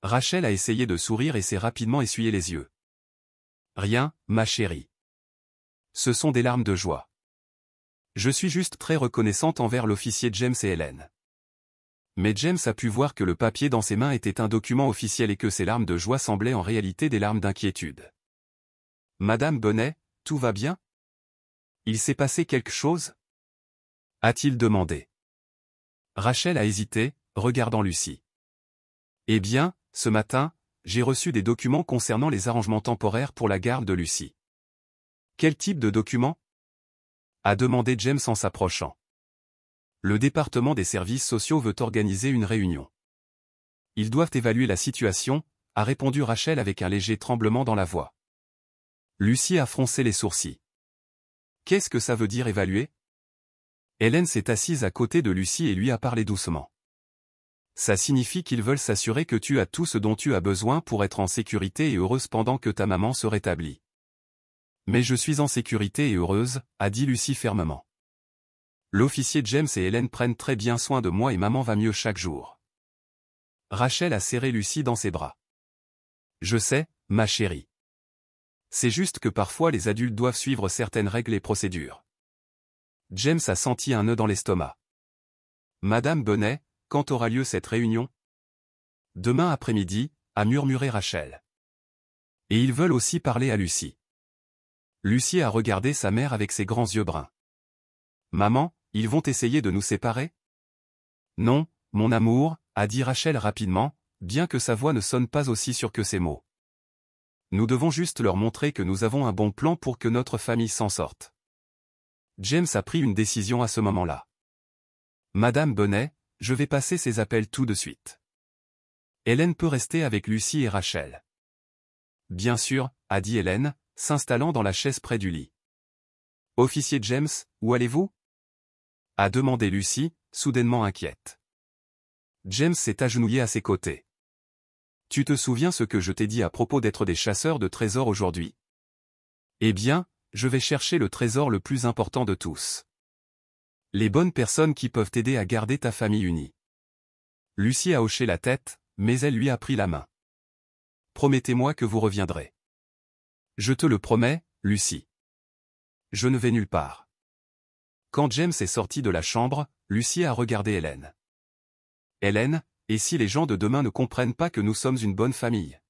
Rachel a essayé de sourire et s'est rapidement essuyé les yeux. « Rien, ma chérie. Ce sont des larmes de joie. Je suis juste très reconnaissante envers l'officier James et Hélène. » Mais James a pu voir que le papier dans ses mains était un document officiel et que ses larmes de joie semblaient en réalité des larmes d'inquiétude. « Madame Bonnet, tout va bien? Il s'est passé quelque chose? » a-t-il demandé. Rachel a hésité, regardant Lucy. « Eh bien, ce matin, j'ai reçu des documents concernant les arrangements temporaires pour la garde de Lucy. »« Quel type de documents? » a demandé James en s'approchant. Le département des services sociaux veut organiser une réunion. Ils doivent évaluer la situation, a répondu Rachel avec un léger tremblement dans la voix. Lucy a froncé les sourcils. Qu'est-ce que ça veut dire évaluer? Hélène s'est assise à côté de Lucy et lui a parlé doucement. Ça signifie qu'ils veulent s'assurer que tu as tout ce dont tu as besoin pour être en sécurité et heureuse pendant que ta maman se rétablit. Mais je suis en sécurité et heureuse, a dit Lucy fermement. L'officier James et Hélène prennent très bien soin de moi et maman va mieux chaque jour. Rachel a serré Lucy dans ses bras. Je sais, ma chérie. C'est juste que parfois les adultes doivent suivre certaines règles et procédures. James a senti un nœud dans l'estomac. Madame Bennet, quand aura lieu cette réunion? Demain après-midi, a murmuré Rachel. Et ils veulent aussi parler à Lucie. Lucie a regardé sa mère avec ses grands yeux bruns. Maman, ils vont essayer de nous séparer? Non, mon amour, a dit Rachel rapidement, bien que sa voix ne sonne pas aussi sûre que ses mots. Nous devons juste leur montrer que nous avons un bon plan pour que notre famille s'en sorte. James a pris une décision à ce moment-là. Madame Bennet, je vais passer ces appels tout de suite. Hélène peut rester avec Lucie et Rachel. Bien sûr, a dit Hélène, s'installant dans la chaise près du lit. Officier James, où allez-vous? A demandé Lucie, soudainement inquiète. James s'est agenouillé à ses côtés. Tu te souviens ce que je t'ai dit à propos d'être des chasseurs de trésors aujourd'hui? Eh bien, je vais chercher le trésor le plus important de tous. Les bonnes personnes qui peuvent t'aider à garder ta famille unie. Lucie a hoché la tête, mais elle lui a pris la main. Promettez-moi que vous reviendrez. Je te le promets, Lucie. Je ne vais nulle part. Quand James est sorti de la chambre, Lucie a regardé Hélène. Hélène, et si les gens de demain ne comprennent pas que nous sommes une bonne famille?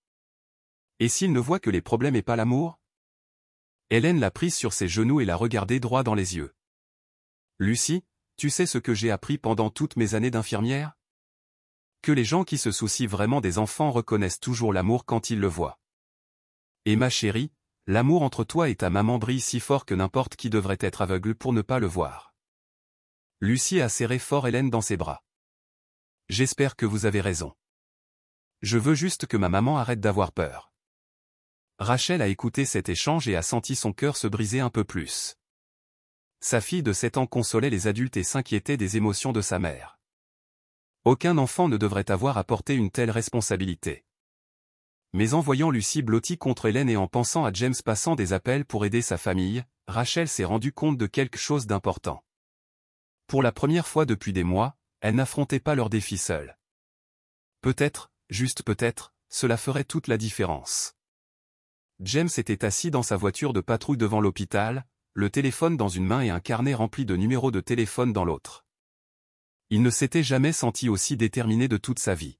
Et s'ils ne voient que les problèmes et pas l'amour? Hélène l'a prise sur ses genoux et l'a regardée droit dans les yeux. Lucie, tu sais ce que j'ai appris pendant toutes mes années d'infirmière? Que les gens qui se soucient vraiment des enfants reconnaissent toujours l'amour quand ils le voient. Et ma chérie, l'amour entre toi et ta maman brille si fort que n'importe qui devrait être aveugle pour ne pas le voir. Lucie a serré fort Hélène dans ses bras. J'espère que vous avez raison. Je veux juste que ma maman arrête d'avoir peur. Rachel a écouté cet échange et a senti son cœur se briser un peu plus. Sa fille de 7 ans consolait les adultes et s'inquiétait des émotions de sa mère. Aucun enfant ne devrait avoir à porter une telle responsabilité. Mais en voyant Lucie blottie contre Hélène et en pensant à James passant des appels pour aider sa famille, Rachel s'est rendue compte de quelque chose d'important. Pour la première fois depuis des mois, elle n'affrontait pas leurs défis seule. Peut-être, juste peut-être, cela ferait toute la différence. James était assis dans sa voiture de patrouille devant l'hôpital, le téléphone dans une main et un carnet rempli de numéros de téléphone dans l'autre. Il ne s'était jamais senti aussi déterminé de toute sa vie.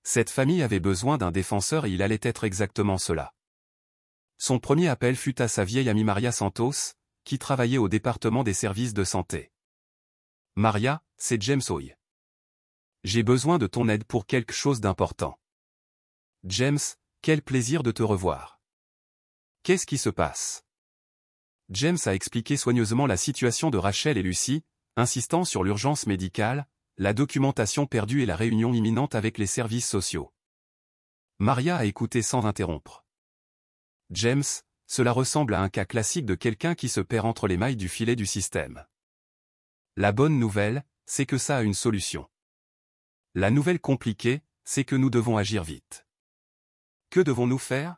Cette famille avait besoin d'un défenseur et il allait être exactement cela. Son premier appel fut à sa vieille amie Maria Santos, qui travaillait au département des services de santé. Maria, c'est James Hoy. J'ai besoin de ton aide pour quelque chose d'important. James, quel plaisir de te revoir. Qu'est-ce qui se passe? James a expliqué soigneusement la situation de Rachel et Lucie, insistant sur l'urgence médicale, la documentation perdue et la réunion imminente avec les services sociaux. Maria a écouté sans interrompre. James, cela ressemble à un cas classique de quelqu'un qui se perd entre les mailles du filet du système. La bonne nouvelle, c'est que ça a une solution. La nouvelle compliquée, c'est que nous devons agir vite. Que devons-nous faire?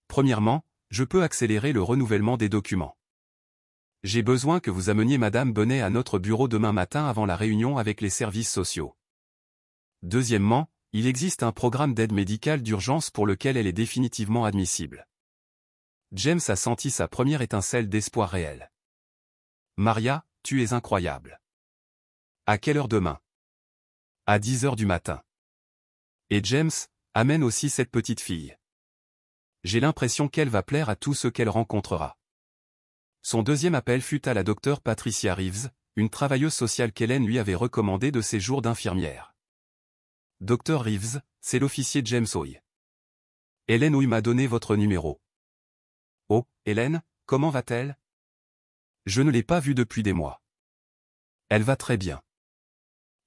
Premièrement, je peux accélérer le renouvellement des documents. J'ai besoin que vous ameniez Madame Bennet à notre bureau demain matin avant la réunion avec les services sociaux. Deuxièmement, il existe un programme d'aide médicale d'urgence pour lequel elle est définitivement admissible. James a senti sa première étincelle d'espoir réel. Maria, tu es incroyable. À quelle heure demain? À 10 heures du matin. Et James, amène aussi cette petite fille. J'ai l'impression qu'elle va plaire à tous ceux qu'elle rencontrera. Son deuxième appel fut à la docteure Patricia Reeves, une travailleuse sociale qu'Hélène lui avait recommandée de ses jours d'infirmière. Docteur Reeves, c'est l'officier James Hoy. Hélène Hoy m'a donné votre numéro. Oh, Hélène, comment va-t-elle? Je ne l'ai pas vue depuis des mois. Elle va très bien.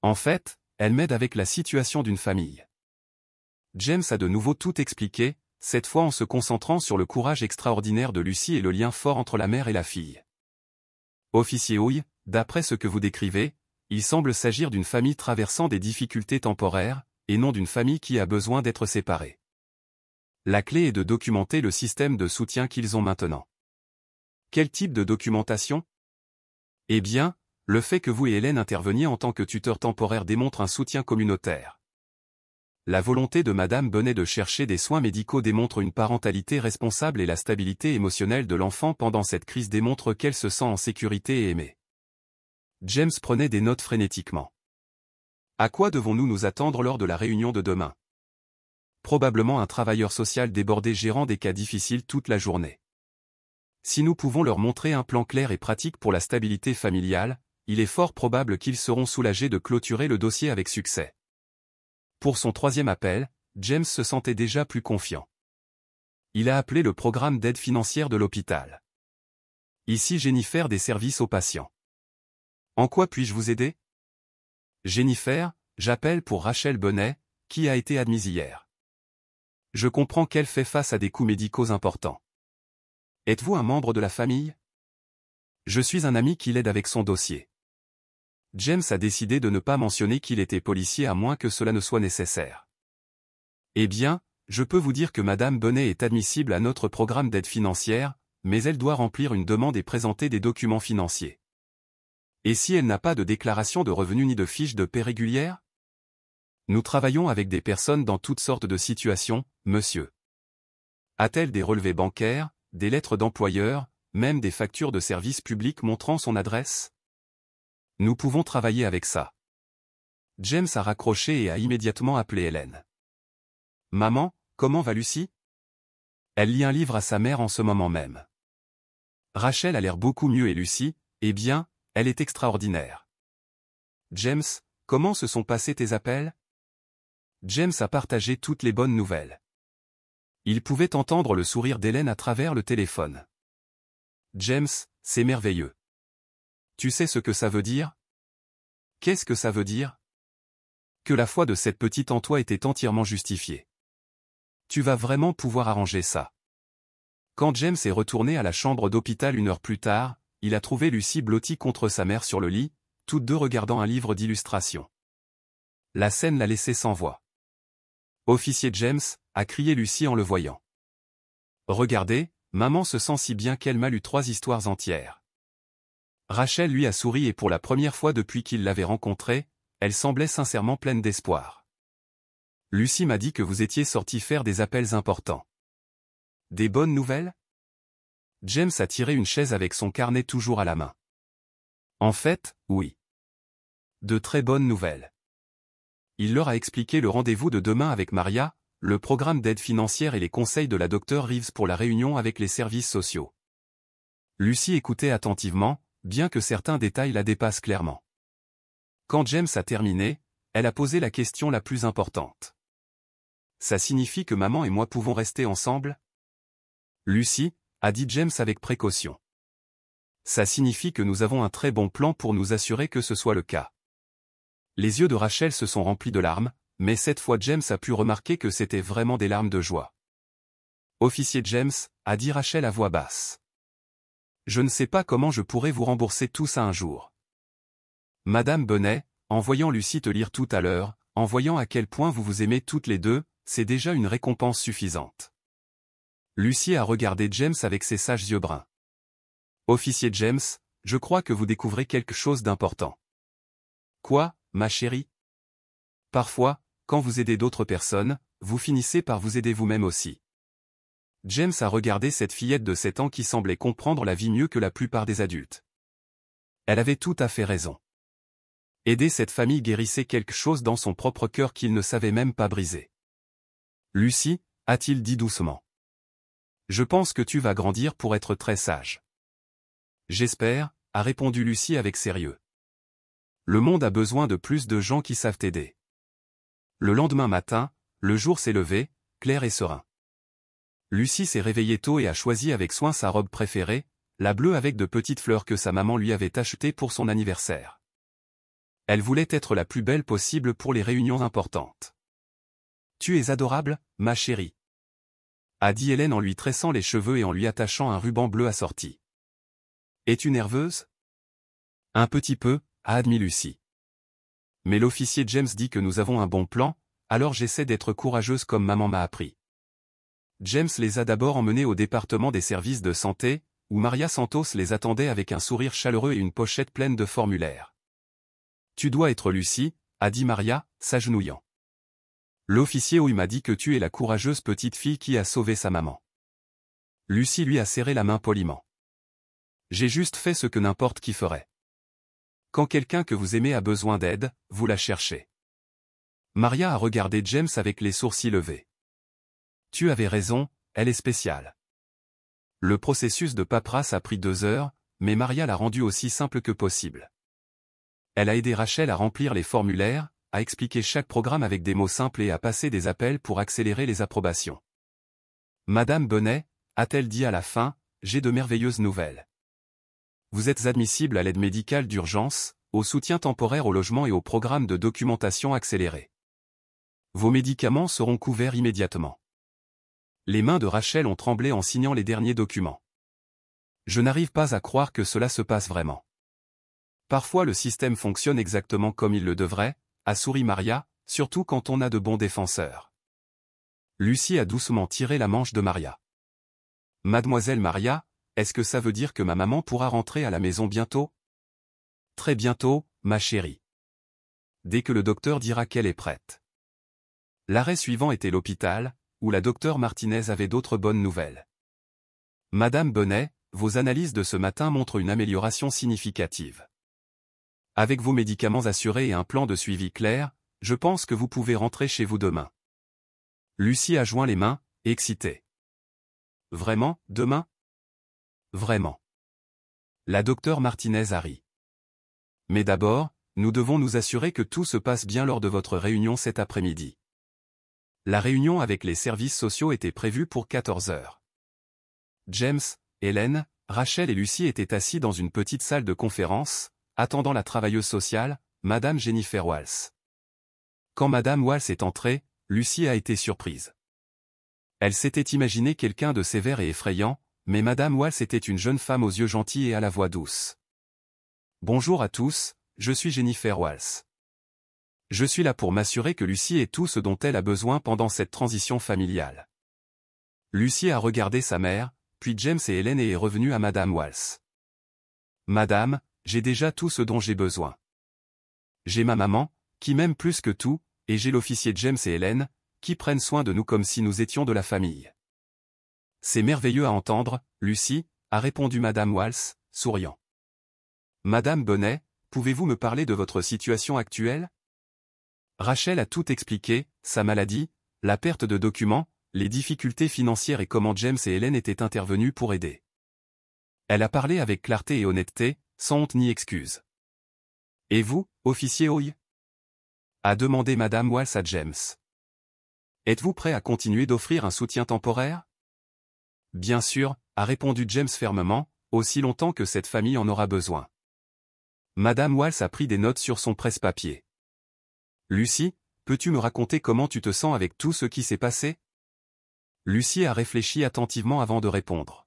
En fait, elle m'aide avec la situation d'une famille. James a de nouveau tout expliqué, cette fois en se concentrant sur le courage extraordinaire de Lucie et le lien fort entre la mère et la fille. Officier Hoy, d'après ce que vous décrivez, il semble s'agir d'une famille traversant des difficultés temporaires, et non d'une famille qui a besoin d'être séparée. La clé est de documenter le système de soutien qu'ils ont maintenant. Quel type de documentation? Eh bien, le fait que vous et Hélène interveniez en tant que tuteur temporaire démontre un soutien communautaire. La volonté de Madame Bennet de chercher des soins médicaux démontre une parentalité responsable et la stabilité émotionnelle de l'enfant pendant cette crise démontre qu'elle se sent en sécurité et aimée. James prenait des notes frénétiquement. À quoi devons-nous nous attendre lors de la réunion de demain? Probablement un travailleur social débordé gérant des cas difficiles toute la journée. Si nous pouvons leur montrer un plan clair et pratique pour la stabilité familiale, il est fort probable qu'ils seront soulagés de clôturer le dossier avec succès. Pour son troisième appel, James se sentait déjà plus confiant. Il a appelé le programme d'aide financière de l'hôpital. Ici Jennifer des services aux patients. En quoi puis-je vous aider? Jennifer, j'appelle pour Rachel Bonnet, qui a été admise hier. Je comprends qu'elle fait face à des coûts médicaux importants. Êtes-vous un membre de la famille? Je suis un ami qui l'aide avec son dossier. James a décidé de ne pas mentionner qu'il était policier à moins que cela ne soit nécessaire. Eh bien, je peux vous dire que Madame Bonnet est admissible à notre programme d'aide financière, mais elle doit remplir une demande et présenter des documents financiers. Et si elle n'a pas de déclaration de revenus ni de fiche de paie régulière? Nous travaillons avec des personnes dans toutes sortes de situations, monsieur. A-t-elle des relevés bancaires, des lettres d'employeur, même des factures de services publics montrant son adresse? Nous pouvons travailler avec ça. James a raccroché et a immédiatement appelé Hélène. Maman, comment va Lucie? Elle lit un livre à sa mère en ce moment même. Rachel a l'air beaucoup mieux et Lucie, eh bien, elle est extraordinaire. James, comment se sont passés tes appels? James a partagé toutes les bonnes nouvelles. Il pouvait entendre le sourire d'Hélène à travers le téléphone. James, c'est merveilleux. Tu sais ce que ça veut dire? Qu'est-ce que ça veut dire? Que la foi de cette petite en toi était entièrement justifiée. Tu vas vraiment pouvoir arranger ça. Quand James est retourné à la chambre d'hôpital 1 heure plus tard, il a trouvé Lucie blottie contre sa mère sur le lit, toutes deux regardant un livre d'illustrations. La scène l'a laissé sans voix. Officier James, a crié Lucie en le voyant. Regardez, maman se sent si bien qu'elle m'a lu 3 histoires entières. Rachel lui a souri et pour la première fois depuis qu'il l'avait rencontrée, elle semblait sincèrement pleine d'espoir. Lucie m'a dit que vous étiez sorti faire des appels importants. Des bonnes nouvelles? James a tiré une chaise avec son carnet toujours à la main. En fait, oui. De très bonnes nouvelles. Il leur a expliqué le rendez-vous de demain avec Maria, le programme d'aide financière et les conseils de la Dr Reeves pour la réunion avec les services sociaux. Lucie écoutait attentivement, bien que certains détails la dépassent clairement. Quand James a terminé, elle a posé la question la plus importante. Ça signifie que maman et moi pouvons rester ensemble? Lucie, a dit James avec précaution. Ça signifie que nous avons un très bon plan pour nous assurer que ce soit le cas. Les yeux de Rachel se sont remplis de larmes, mais cette fois James a pu remarquer que c'était vraiment des larmes de joie. Officier James, a dit Rachel à voix basse. Je ne sais pas comment je pourrais vous rembourser tout ça un jour. Madame Bonnet, en voyant Lucie te lire tout à l'heure, en voyant à quel point vous vous aimez toutes les deux, c'est déjà une récompense suffisante. Lucie a regardé James avec ses sages yeux bruns. Officier James, je crois que vous découvrez quelque chose d'important. Quoi, ma chérie? Parfois, quand vous aidez d'autres personnes, vous finissez par vous aider vous-même aussi. James a regardé cette fillette de 7 ans qui semblait comprendre la vie mieux que la plupart des adultes. Elle avait tout à fait raison. Aider cette famille guérissait quelque chose dans son propre cœur qu'il ne savait même pas briser. Lucie, a-t-il dit doucement. Je pense que tu vas grandir pour être très sage. J'espère, a répondu Lucie avec sérieux. Le monde a besoin de plus de gens qui savent aider. Le lendemain matin, le jour s'est levé, clair et serein. Lucie s'est réveillée tôt et a choisi avec soin sa robe préférée, la bleue avec de petites fleurs que sa maman lui avait achetées pour son anniversaire. Elle voulait être la plus belle possible pour les réunions importantes. Tu es adorable, ma chérie, a dit Hélène en lui tressant les cheveux et en lui attachant un ruban bleu assorti. Es-tu nerveuse? Un petit peu, a admis Lucie. Mais l'officier James dit que nous avons un bon plan, alors j'essaie d'être courageuse comme maman m'a appris. James les a d'abord emmenés au département des services de santé, où Maria Santos les attendait avec un sourire chaleureux et une pochette pleine de formulaires. Tu dois être Lucie, a dit Maria, s'agenouillant. L'officier m'a dit que tu es la courageuse petite fille qui a sauvé sa maman. Lucie lui a serré la main poliment. J'ai juste fait ce que n'importe qui ferait. Quand quelqu'un que vous aimez a besoin d'aide, vous la cherchez. Maria a regardé James avec les sourcils levés. Tu avais raison, elle est spéciale. Le processus de paperasse a pris 2 heures, mais Maria l'a rendu aussi simple que possible. Elle a aidé Rachel à remplir les formulaires, à expliquer chaque programme avec des mots simples et à passer des appels pour accélérer les approbations. Madame Bonnet, a-t-elle dit à la fin, j'ai de merveilleuses nouvelles. Vous êtes admissible à l'aide médicale d'urgence, au soutien temporaire au logement et au programme de documentation accélérée. Vos médicaments seront couverts immédiatement. Les mains de Rachel ont tremblé en signant les derniers documents. Je n'arrive pas à croire que cela se passe vraiment. Parfois le système fonctionne exactement comme il le devrait, a souri Maria, surtout quand on a de bons défenseurs. Lucie a doucement tiré la manche de Maria. Mademoiselle Maria, est-ce que ça veut dire que ma maman pourra rentrer à la maison bientôt? Très bientôt, ma chérie. Dès que le docteur dira qu'elle est prête. L'arrêt suivant était l'hôpital, où la docteure Martinez avait d'autres bonnes nouvelles. Madame Bonnet, vos analyses de ce matin montrent une amélioration significative. Avec vos médicaments assurés et un plan de suivi clair, je pense que vous pouvez rentrer chez vous demain. Lucie a joint les mains, excitée. Vraiment, demain? Vraiment. La docteure Martinez a ri. Mais d'abord, nous devons nous assurer que tout se passe bien lors de votre réunion cet après-midi. La réunion avec les services sociaux était prévue pour 14 heures. James, Hélène, Rachel et Lucie étaient assis dans une petite salle de conférence, attendant la travailleuse sociale, Madame Jennifer Walsh. Quand Madame Walsh est entrée, Lucie a été surprise. Elle s'était imaginé quelqu'un de sévère et effrayant, mais Madame Walsh était une jeune femme aux yeux gentils et à la voix douce. Bonjour à tous, je suis Jennifer Walsh. Je suis là pour m'assurer que Lucie ait tout ce dont elle a besoin pendant cette transition familiale. Lucie a regardé sa mère, puis James et Hélène et est revenue à Madame Walsh. Madame, j'ai déjà tout ce dont j'ai besoin. J'ai ma maman, qui m'aime plus que tout, et j'ai l'officier James et Hélène, qui prennent soin de nous comme si nous étions de la famille. C'est merveilleux à entendre, Lucie, a répondu Madame Walsh, souriant. Madame Bonnet, pouvez-vous me parler de votre situation actuelle? Rachel a tout expliqué, sa maladie, la perte de documents, les difficultés financières et comment James et Hélène étaient intervenus pour aider. Elle a parlé avec clarté et honnêteté, sans honte ni excuse. Et vous, officier Hoy? A demandé Madame Walsh à James. Êtes-vous prêt à continuer d'offrir un soutien temporaire? Bien sûr, a répondu James fermement, aussi longtemps que cette famille en aura besoin. Madame Walsh a pris des notes sur son presse-papier. Lucie, peux-tu me raconter comment tu te sens avec tout ce qui s'est passé? Lucie a réfléchi attentivement avant de répondre.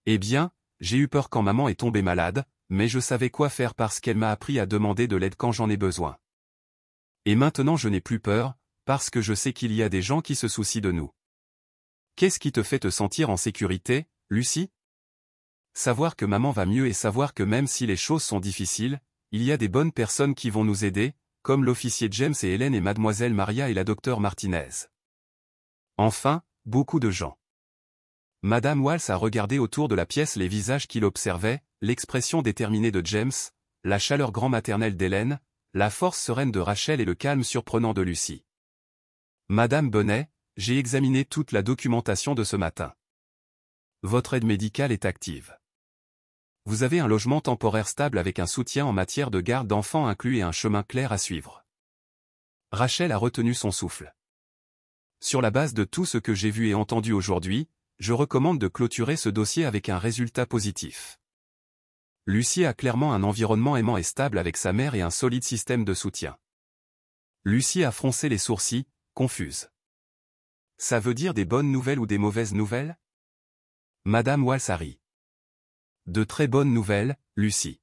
Eh bien, j'ai eu peur quand maman est tombée malade, mais je savais quoi faire parce qu'elle m'a appris à demander de l'aide quand j'en ai besoin. Et maintenant je n'ai plus peur, parce que je sais qu'il y a des gens qui se soucient de nous. Qu'est-ce qui te fait te sentir en sécurité, Lucie? Savoir que maman va mieux et savoir que même si les choses sont difficiles, il y a des bonnes personnes qui vont nous aider, comme l'officier James et Hélène et Mademoiselle Maria et la docteure Martinez. Enfin, beaucoup de gens. Madame Walsh a regardé autour de la pièce les visages qu'il observait, l'expression déterminée de James, la chaleur grand-maternelle d'Hélène, la force sereine de Rachel et le calme surprenant de Lucie. Madame Bonnet, j'ai examiné toute la documentation de ce matin. Votre aide médicale est active. Vous avez un logement temporaire stable avec un soutien en matière de garde d'enfants inclus et un chemin clair à suivre. Rachel a retenu son souffle. Sur la base de tout ce que j'ai vu et entendu aujourd'hui, je recommande de clôturer ce dossier avec un résultat positif. Lucie a clairement un environnement aimant et stable avec sa mère et un solide système de soutien. Lucie a froncé les sourcils, confuse. Ça veut dire des bonnes nouvelles ou des mauvaises nouvelles? Madame Walsh a ri. De très bonnes nouvelles, Lucie.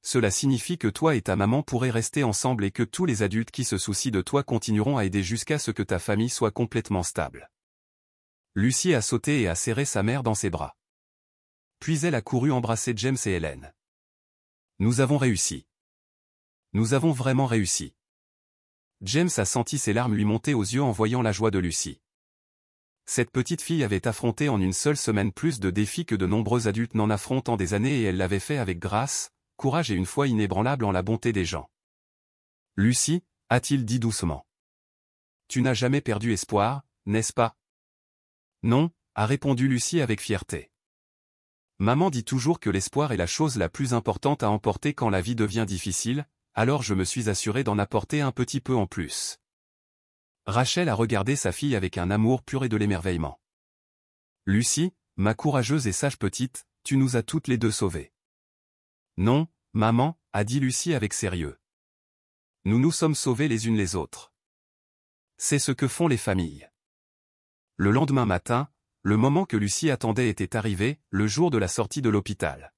Cela signifie que toi et ta maman pourrez rester ensemble et que tous les adultes qui se soucient de toi continueront à aider jusqu'à ce que ta famille soit complètement stable. Lucie a sauté et a serré sa mère dans ses bras. Puis elle a couru embrasser James et Hélène. Nous avons réussi. Nous avons vraiment réussi. James a senti ses larmes lui monter aux yeux en voyant la joie de Lucie. Cette petite fille avait affronté en une seule semaine plus de défis que de nombreux adultes n'en affrontent en des années et elle l'avait fait avec grâce, courage et une foi inébranlable en la bonté des gens. Lucie, a-t-il dit doucement. Tu n'as jamais perdu espoir, n'est-ce pas? Non, a répondu Lucie avec fierté. Maman dit toujours que l'espoir est la chose la plus importante à emporter quand la vie devient difficile, alors je me suis assuré d'en apporter un petit peu en plus. Rachel a regardé sa fille avec un amour pur et de l'émerveillement. Lucie, ma courageuse et sage petite, tu nous as toutes les deux sauvées. Non, maman, a dit Lucie avec sérieux. Nous nous sommes sauvés les unes les autres. C'est ce que font les familles. Le lendemain matin, le moment que Lucie attendait était arrivé, le jour de la sortie de l'hôpital.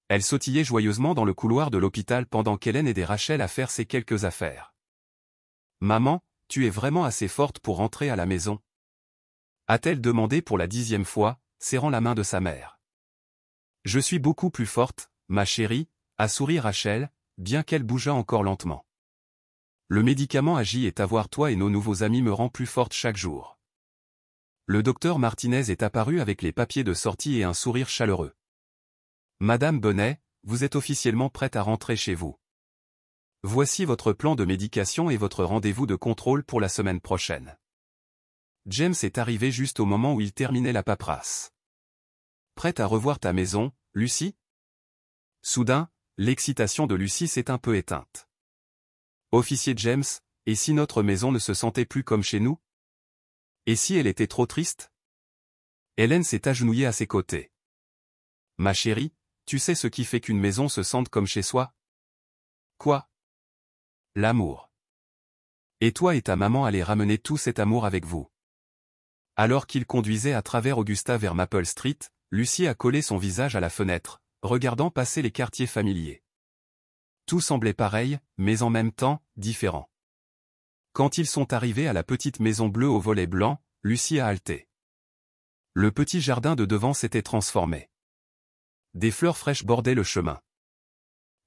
Elle sautillait joyeusement dans le couloir de l'hôpital pendant qu'Hélène aidait Rachel à faire ses quelques affaires. Maman, tu es vraiment assez forte pour rentrer à la maison? A-t-elle demandé pour la 10e fois, serrant la main de sa mère. Je suis beaucoup plus forte, ma chérie, a souri Rachel, bien qu'elle bougeât encore lentement. Le médicament agit et t'avoir toi et nos nouveaux amis me rend plus forte chaque jour. Le docteur Martinez est apparu avec les papiers de sortie et un sourire chaleureux. Madame Bonnet, vous êtes officiellement prête à rentrer chez vous. Voici votre plan de médication et votre rendez-vous de contrôle pour la semaine prochaine. James est arrivé juste au moment où il terminait la paperasse. Prête à revoir ta maison, Lucie? Soudain, l'excitation de Lucie s'est un peu éteinte. Officier James, et si notre maison ne se sentait plus comme chez nous? Et si elle était trop triste? Hélène s'est agenouillée à ses côtés. Ma chérie, tu sais ce qui fait qu'une maison se sente comme chez soi? Quoi? L'amour. Et toi et ta maman allez ramener tout cet amour avec vous. Alors qu'il conduisait à travers Augusta vers Maple Street, Lucie a collé son visage à la fenêtre, regardant passer les quartiers familiers. Tout semblait pareil, mais en même temps, différent. Quand ils sont arrivés à la petite maison bleue au volet blanc, Lucie a halté. Le petit jardin de devant s'était transformé. Des fleurs fraîches bordaient le chemin.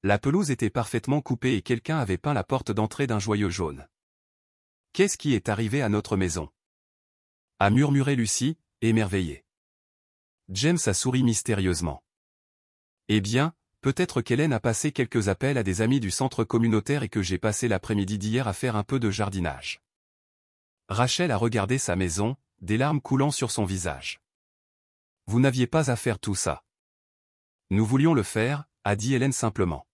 La pelouse était parfaitement coupée et quelqu'un avait peint la porte d'entrée d'un joyeux jaune. Qu'est-ce qui est arrivé à notre maison? A murmuré Lucie, émerveillée. James a souri mystérieusement. Eh bien, peut-être qu'Hélène a passé quelques appels à des amis du centre communautaire et que j'ai passé l'après-midi d'hier à faire un peu de jardinage. Rachel a regardé sa maison, des larmes coulant sur son visage. Vous n'aviez pas à faire tout ça. Nous voulions le faire, a dit Hélène simplement.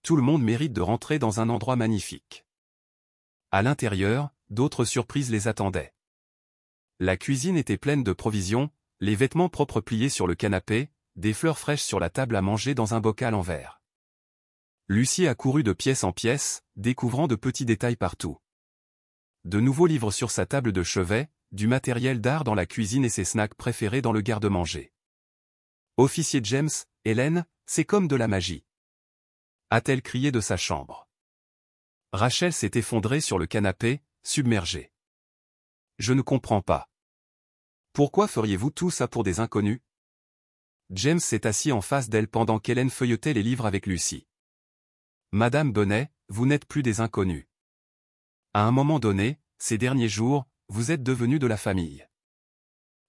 Tout le monde mérite de rentrer dans un endroit magnifique. À l'intérieur, d'autres surprises les attendaient. La cuisine était pleine de provisions, les vêtements propres pliés sur le canapé, des fleurs fraîches sur la table à manger dans un bocal en verre. Lucie a couru de pièce en pièce, découvrant de petits détails partout. De nouveaux livres sur sa table de chevet, du matériel d'art dans la cuisine et ses snacks préférés dans le garde-manger. Officier James, Hélène, c'est comme de la magie. A-t-elle crié de sa chambre. Rachel s'est effondrée sur le canapé, submergée. Je ne comprends pas. Pourquoi feriez-vous tout ça pour des inconnus? James s'est assis en face d'elle pendant qu'Hélène feuilletait les livres avec Lucie. Madame Bonnet, vous n'êtes plus des inconnus. À un moment donné, ces derniers jours, vous êtes devenus de la famille.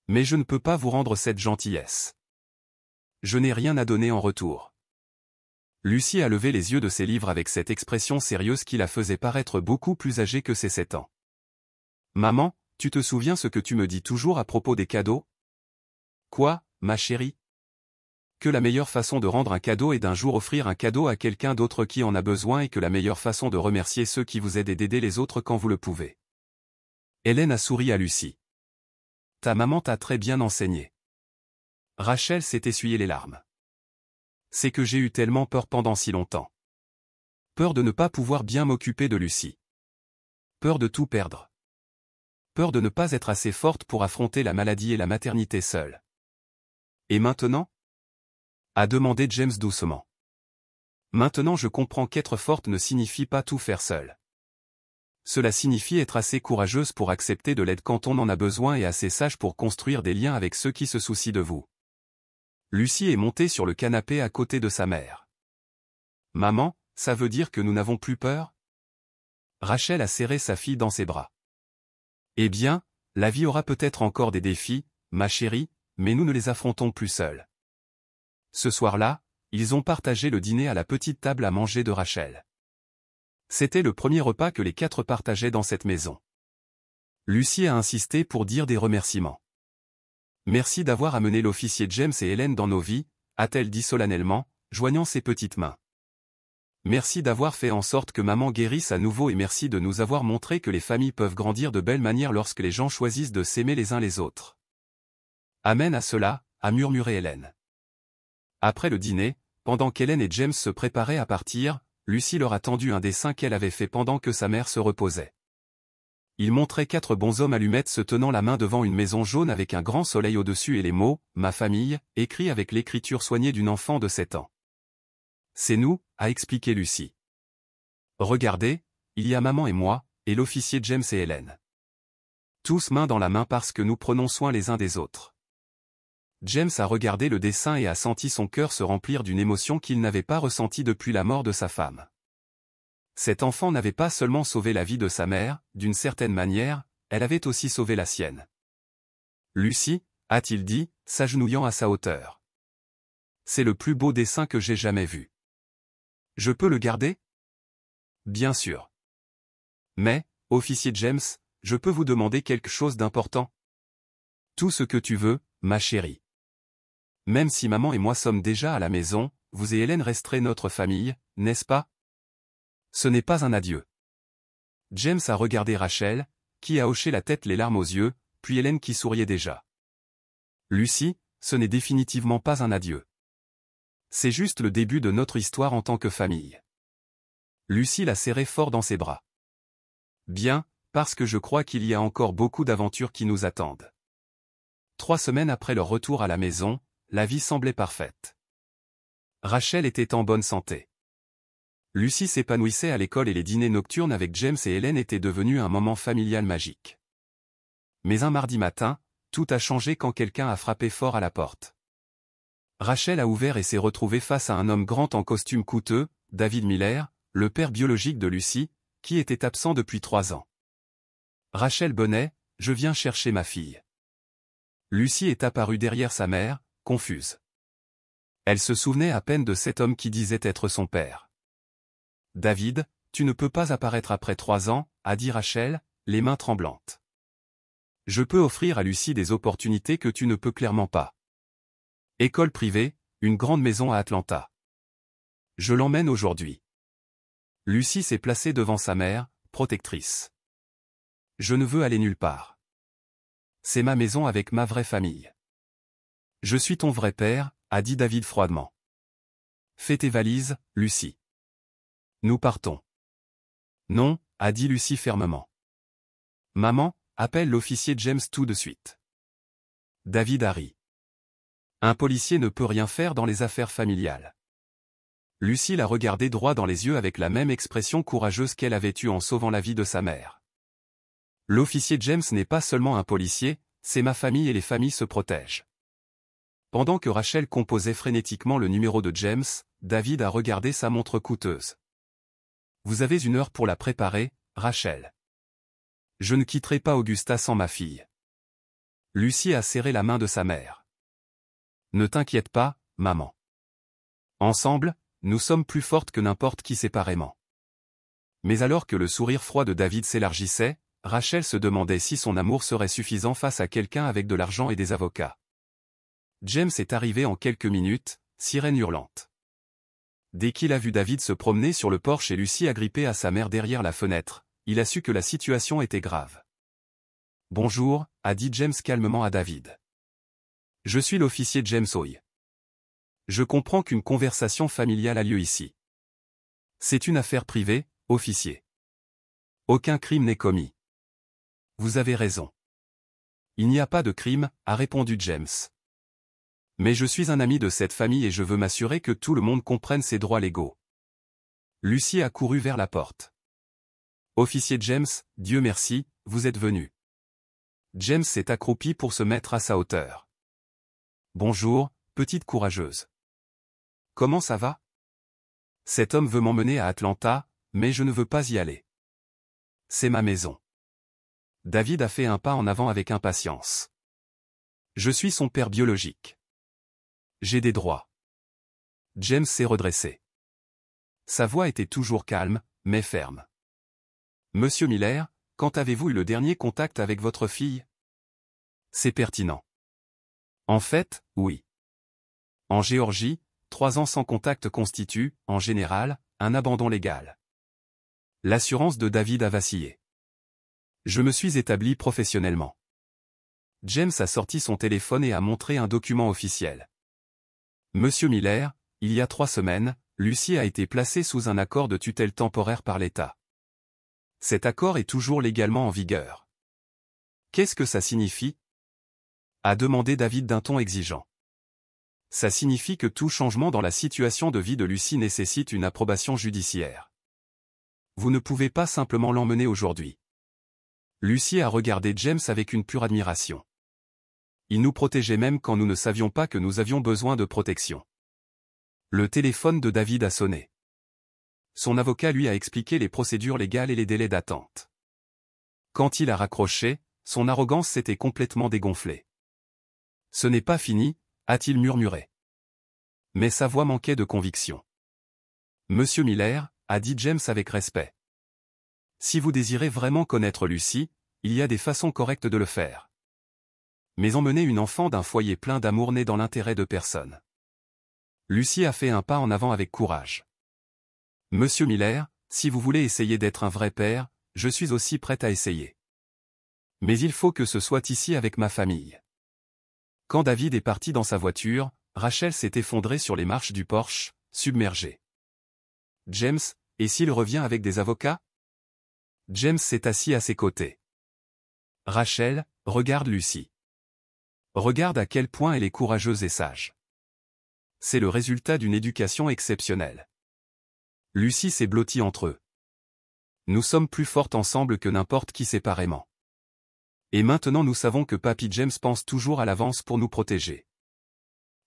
Mais je ne peux pas vous rendre cette gentillesse. Je n'ai rien à donner en retour. Lucie a levé les yeux de ses livres avec cette expression sérieuse qui la faisait paraître beaucoup plus âgée que ses 7 ans. Maman, tu te souviens ce que tu me dis toujours à propos des cadeaux? Quoi, ma chérie? Que la meilleure façon de rendre un cadeau est d'un jour offrir un cadeau à quelqu'un d'autre qui en a besoin et que la meilleure façon de remercier ceux qui vous aident est d'aider les autres quand vous le pouvez. Hélène a souri à Lucie. Ta maman t'a très bien enseigné. Rachel s'est essuyé les larmes. C'est que j'ai eu tellement peur pendant si longtemps. Peur de ne pas pouvoir bien m'occuper de Lucie. Peur de tout perdre. Peur de ne pas être assez forte pour affronter la maladie et la maternité seule. Et maintenant? A demandé James doucement. Maintenant je comprends qu'être forte ne signifie pas tout faire seule. Cela signifie être assez courageuse pour accepter de l'aide quand on en a besoin et assez sage pour construire des liens avec ceux qui se soucient de vous. Lucie est montée sur le canapé à côté de sa mère. Maman, ça veut dire que nous n'avons plus peur? Rachel a serré sa fille dans ses bras. Eh bien, la vie aura peut-être encore des défis, ma chérie, mais nous ne les affrontons plus seuls. Ce soir-là, ils ont partagé le dîner à la petite table à manger de Rachel. C'était le premier repas que les 4 partageaient dans cette maison. Lucy a insisté pour dire des remerciements. Merci d'avoir amené l'officier James et Hélène dans nos vies, a-t-elle dit solennellement, joignant ses petites mains. Merci d'avoir fait en sorte que maman guérisse à nouveau et merci de nous avoir montré que les familles peuvent grandir de belle manière lorsque les gens choisissent de s'aimer les uns les autres. Amen à cela, a murmuré Hélène. Après le dîner, pendant qu'Hélène et James se préparaient à partir, Lucy leur a tendu un dessin qu'elle avait fait pendant que sa mère se reposait. Il montrait 4 bonshommes allumettes se tenant la main devant une maison jaune avec un grand soleil au-dessus et les mots « Ma famille » écrits avec l'écriture soignée d'une enfant de 7 ans. C'est nous, a expliqué Lucy. Regardez, il y a maman et moi, et l'officier James et Hélène. Tous main dans la main parce que nous prenons soin les uns des autres. James a regardé le dessin et a senti son cœur se remplir d'une émotion qu'il n'avait pas ressentie depuis la mort de sa femme. Cet enfant n'avait pas seulement sauvé la vie de sa mère, d'une certaine manière, elle avait aussi sauvé la sienne. Lucy, a-t-il dit, s'agenouillant à sa hauteur. C'est le plus beau dessin que j'ai jamais vu. Je peux le garder? Bien sûr. Mais, officier James, je peux vous demander quelque chose d'important? Tout ce que tu veux, ma chérie. Même si maman et moi sommes déjà à la maison, vous et Hélène resterez notre famille, n'est-ce pas? Ce n'est pas un adieu. James a regardé Rachel, qui a hoché la tête les larmes aux yeux, puis Hélène qui souriait déjà. Lucy, ce n'est définitivement pas un adieu. C'est juste le début de notre histoire en tant que famille. Lucy l'a serré fort dans ses bras. Bien, parce que je crois qu'il y a encore beaucoup d'aventures qui nous attendent. 3 semaines après leur retour à la maison, la vie semblait parfaite. Rachel était en bonne santé. Lucy s'épanouissait à l'école et les dîners nocturnes avec James et Hélène étaient devenus un moment familial magique. Mais un mardi matin, tout a changé quand quelqu'un a frappé fort à la porte. Rachel a ouvert et s'est retrouvée face à un homme grand en costume coûteux, David Miller, le père biologique de Lucy, qui était absent depuis 3 ans. Rachel Bonnet, je viens chercher ma fille. Lucy est apparue derrière sa mère, confuse. Elle se souvenait à peine de cet homme qui disait être son père. David, tu ne peux pas apparaître après 3 ans, a dit Rachel, les mains tremblantes. Je peux offrir à Lucy des opportunités que tu ne peux clairement pas. École privée, une grande maison à Atlanta. Je l'emmène aujourd'hui. Lucy s'est placée devant sa mère, protectrice. Je ne veux aller nulle part. C'est ma maison avec ma vraie famille. Je suis ton vrai père, a dit David froidement. Fais tes valises, Lucy. Nous partons. Non, a dit Lucy fermement. Maman, appelle l'officier James tout de suite. David a ri. Un policier ne peut rien faire dans les affaires familiales. Lucy l'a regardé droit dans les yeux avec la même expression courageuse qu'elle avait eue en sauvant la vie de sa mère. L'officier James n'est pas seulement un policier, c'est ma famille et les familles se protègent. Pendant que Rachel composait frénétiquement le numéro de James, David a regardé sa montre coûteuse. Vous avez 1 heure pour la préparer, Rachel. Je ne quitterai pas Augusta sans ma fille. Lucy a serré la main de sa mère. Ne t'inquiète pas, maman. Ensemble, nous sommes plus fortes que n'importe qui séparément. Mais alors que le sourire froid de David s'élargissait, Rachel se demandait si son amour serait suffisant face à quelqu'un avec de l'argent et des avocats. James est arrivé en quelques minutes, sirène hurlante. Dès qu'il a vu David se promener sur le porche et Lucy agrippée à sa mère derrière la fenêtre, il a su que la situation était grave. Bonjour, a dit James calmement à David. Je suis l'officier James Hoy. Je comprends qu'une conversation familiale a lieu ici. C'est une affaire privée, officier. Aucun crime n'est commis. Vous avez raison. Il n'y a pas de crime, a répondu James. Mais je suis un ami de cette famille et je veux m'assurer que tout le monde comprenne ses droits légaux. Lucy a couru vers la porte. Officier James, Dieu merci, vous êtes venu. James s'est accroupi pour se mettre à sa hauteur. Bonjour, petite courageuse. Comment ça va? Cet homme veut m'emmener à Atlanta, mais je ne veux pas y aller. C'est ma maison. David a fait un pas en avant avec impatience. Je suis son père biologique. J'ai des droits. James s'est redressé. Sa voix était toujours calme, mais ferme. Monsieur Miller, quand avez-vous eu le dernier contact avec votre fille? C'est pertinent. En fait, oui. En Géorgie, 3 ans sans contact constituent, en général, un abandon légal. L'assurance de David a vacillé. Je me suis établi professionnellement. James a sorti son téléphone et a montré un document officiel. Monsieur Miller, il y a 3 semaines, Lucie a été placée sous un accord de tutelle temporaire par l'État. Cet accord est toujours légalement en vigueur. Qu'est-ce que ça signifie? A demandé David d'un ton exigeant. Ça signifie que tout changement dans la situation de vie de Lucie nécessite une approbation judiciaire. Vous ne pouvez pas simplement l'emmener aujourd'hui. Lucie a regardé James avec une pure admiration. Il nous protégeait même quand nous ne savions pas que nous avions besoin de protection. Le téléphone de David a sonné. Son avocat lui a expliqué les procédures légales et les délais d'attente. Quand il a raccroché, son arrogance s'était complètement dégonflée. Ce n'est pas fini, a-t-il murmuré. Mais sa voix manquait de conviction. Monsieur Miller, a dit James avec respect. Si vous désirez vraiment connaître Lucie, il y a des façons correctes de le faire. Mais emmener une enfant d'un foyer plein d'amour n'est dans l'intérêt de personne. Lucie a fait un pas en avant avec courage. Monsieur Miller, si vous voulez essayer d'être un vrai père, je suis aussi prête à essayer. Mais il faut que ce soit ici avec ma famille. Quand David est parti dans sa voiture, Rachel s'est effondrée sur les marches du Porsche, submergée. James, et s'il revient avec des avocats? James s'est assis à ses côtés. Rachel, regarde Lucie. Regarde à quel point elle est courageuse et sage. C'est le résultat d'une éducation exceptionnelle. Lucie s'est blottie entre eux. Nous sommes plus fortes ensemble que n'importe qui séparément. Et maintenant nous savons que Papy James pense toujours à l'avance pour nous protéger.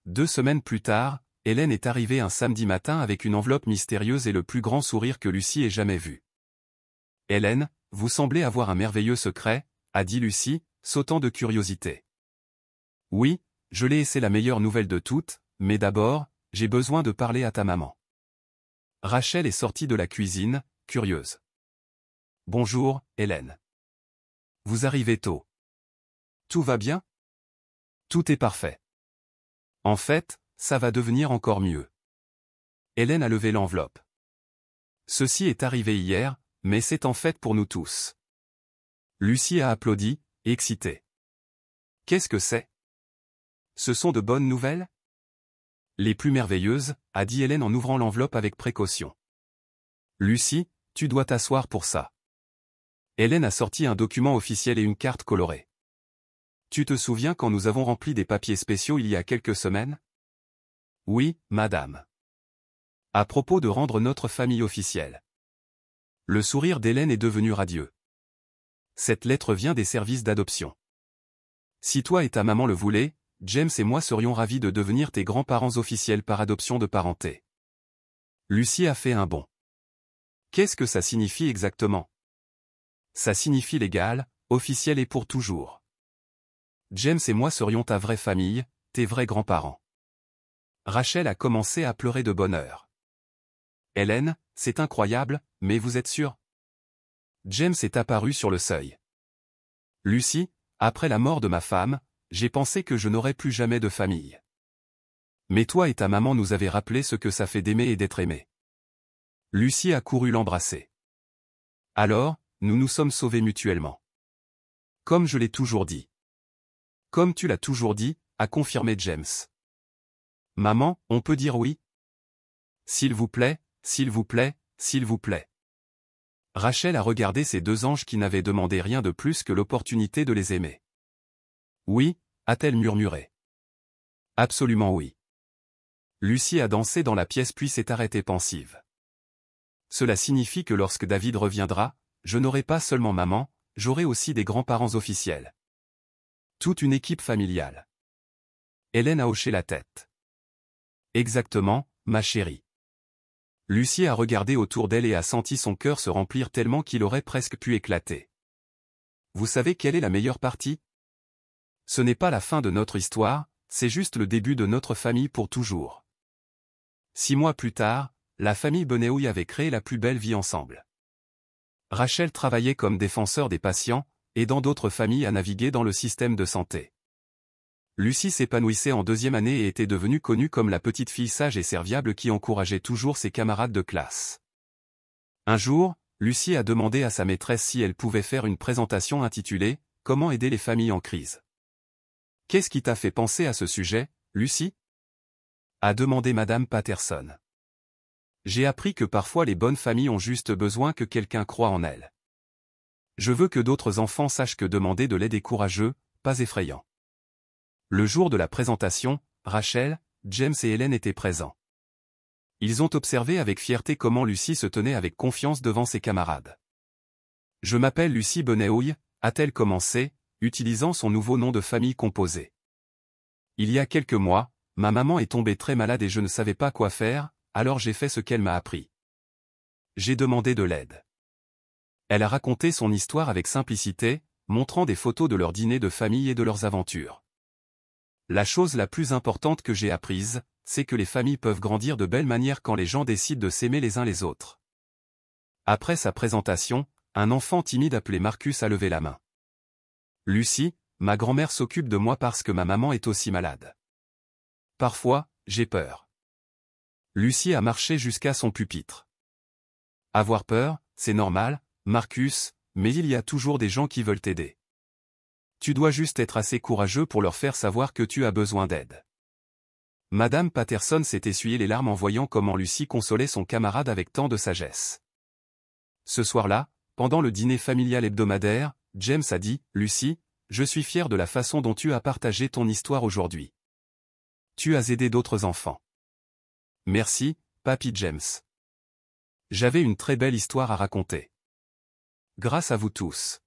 2 semaines plus tard, Hélène est arrivée un samedi matin avec une enveloppe mystérieuse et le plus grand sourire que Lucie ait jamais vu. Hélène, vous semblez avoir un merveilleux secret, a dit Lucie, sautant de curiosité. Oui, je l'ai et c'est la meilleure nouvelle de toutes, mais d'abord, j'ai besoin de parler à ta maman. Rachel est sortie de la cuisine, curieuse. Bonjour, Hélène. Vous arrivez tôt. Tout va bien? Tout est parfait. En fait, ça va devenir encore mieux. Hélène a levé l'enveloppe. Ceci est arrivé hier, mais c'est en fait pour nous tous. Lucie a applaudi, excitée. Qu'est-ce que c'est? Ce sont de bonnes nouvelles? Les plus merveilleuses, a dit Hélène en ouvrant l'enveloppe avec précaution. Lucie, tu dois t'asseoir pour ça. Hélène a sorti un document officiel et une carte colorée. Tu te souviens quand nous avons rempli des papiers spéciaux il y a quelques semaines? Oui, madame. À propos de rendre notre famille officielle. Le sourire d'Hélène est devenu radieux. Cette lettre vient des services d'adoption. Si toi et ta maman le voulez, James et moi serions ravis de devenir tes grands-parents officiels par adoption de parenté. Lucie a fait un bond. Qu'est-ce que ça signifie exactement? Ça signifie légal, officiel et pour toujours. James et moi serions ta vraie famille, tes vrais grands-parents. Rachel a commencé à pleurer de bonheur. Hélène, c'est incroyable, mais vous êtes sûre? James est apparu sur le seuil. Lucie, après la mort de ma femme, j'ai pensé que je n'aurais plus jamais de famille. Mais toi et ta maman nous avez rappelé ce que ça fait d'aimer et d'être aimé. Lucie a couru l'embrasser. Alors, nous nous sommes sauvés mutuellement. Comme je l'ai toujours dit. Comme tu l'as toujours dit, a confirmé James. Maman, on peut dire oui? S'il vous plaît, s'il vous plaît, s'il vous plaît. Rachel a regardé ces 2 anges qui n'avaient demandé rien de plus que l'opportunité de les aimer. Oui, a-t-elle murmuré. Absolument oui. Lucie a dansé dans la pièce puis s'est arrêtée pensive. Cela signifie que lorsque David reviendra, je n'aurai pas seulement maman, j'aurai aussi des grands-parents officiels. Toute une équipe familiale. Hélène a hoché la tête. Exactement, ma chérie. Lucie a regardé autour d'elle et a senti son cœur se remplir tellement qu'il aurait presque pu éclater. Vous savez quelle est la meilleure partie? Ce n'est pas la fin de notre histoire, c'est juste le début de notre famille pour toujours. 6 mois plus tard, la famille Benehouï avait créé la plus belle vie ensemble. Rachel travaillait comme défenseur des patients, aidant d'autres familles à naviguer dans le système de santé. Lucie s'épanouissait en 2e année et était devenue connue comme la petite fille sage et serviable qui encourageait toujours ses camarades de classe. Un jour, Lucie a demandé à sa maîtresse si elle pouvait faire une présentation intitulée « Comment aider les familles en crise ». « Qu'est-ce qui t'a fait penser à ce sujet, Lucie ?» a demandé Madame Patterson. « J'ai appris que parfois les bonnes familles ont juste besoin que quelqu'un croie en elles. Je veux que d'autres enfants sachent que demander de l'aide est courageux, pas effrayant. » Le jour de la présentation, Rachel, James et Hélène étaient présents. Ils ont observé avec fierté comment Lucie se tenait avec confiance devant ses camarades. « Je m'appelle Lucie Benehouï », a-t-elle commencé, utilisant son nouveau nom de famille composé. « Il y a quelques mois, ma maman est tombée très malade et je ne savais pas quoi faire, alors j'ai fait ce qu'elle m'a appris. J'ai demandé de l'aide. » Elle a raconté son histoire avec simplicité, montrant des photos de leur dîner de famille et de leurs aventures. La chose la plus importante que j'ai apprise, c'est que les familles peuvent grandir de belles manières quand les gens décident de s'aimer les uns les autres. Après sa présentation, un enfant timide appelé Marcus a levé la main. « Lucie, ma grand-mère s'occupe de moi parce que ma maman est aussi malade. Parfois, j'ai peur. » Lucie a marché jusqu'à son pupitre. « Avoir peur, c'est normal, Marcus, mais il y a toujours des gens qui veulent t'aider. Tu dois juste être assez courageux pour leur faire savoir que tu as besoin d'aide. » Madame Patterson s'est essuyé les larmes en voyant comment Lucie consolait son camarade avec tant de sagesse. Ce soir-là, pendant le dîner familial hebdomadaire, James a dit « Lucie, je suis fier de la façon dont tu as partagé ton histoire aujourd'hui. Tu as aidé d'autres enfants. » « Merci, Papy James. J'avais une très belle histoire à raconter. Grâce à vous tous. »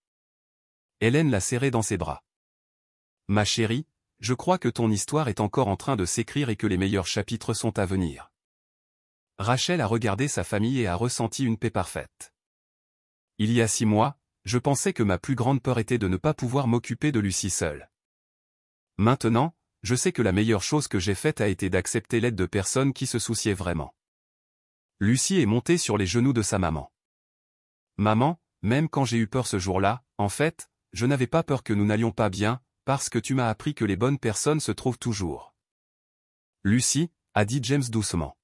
Hélène l'a serré dans ses bras. « Ma chérie, je crois que ton histoire est encore en train de s'écrire et que les meilleurs chapitres sont à venir. » Rachel a regardé sa famille et a ressenti une paix parfaite. « Il y a 6 mois, je pensais que ma plus grande peur était de ne pas pouvoir m'occuper de Lucie seule. Maintenant, je sais que la meilleure chose que j'ai faite a été d'accepter l'aide de personnes qui se souciaient vraiment. » Lucie est montée sur les genoux de sa maman. « Maman, même quand j'ai eu peur ce jour-là, en fait, je n'avais pas peur que nous n'allions pas bien, parce que tu m'as appris que les bonnes personnes se trouvent toujours. » Lucie, a dit James doucement.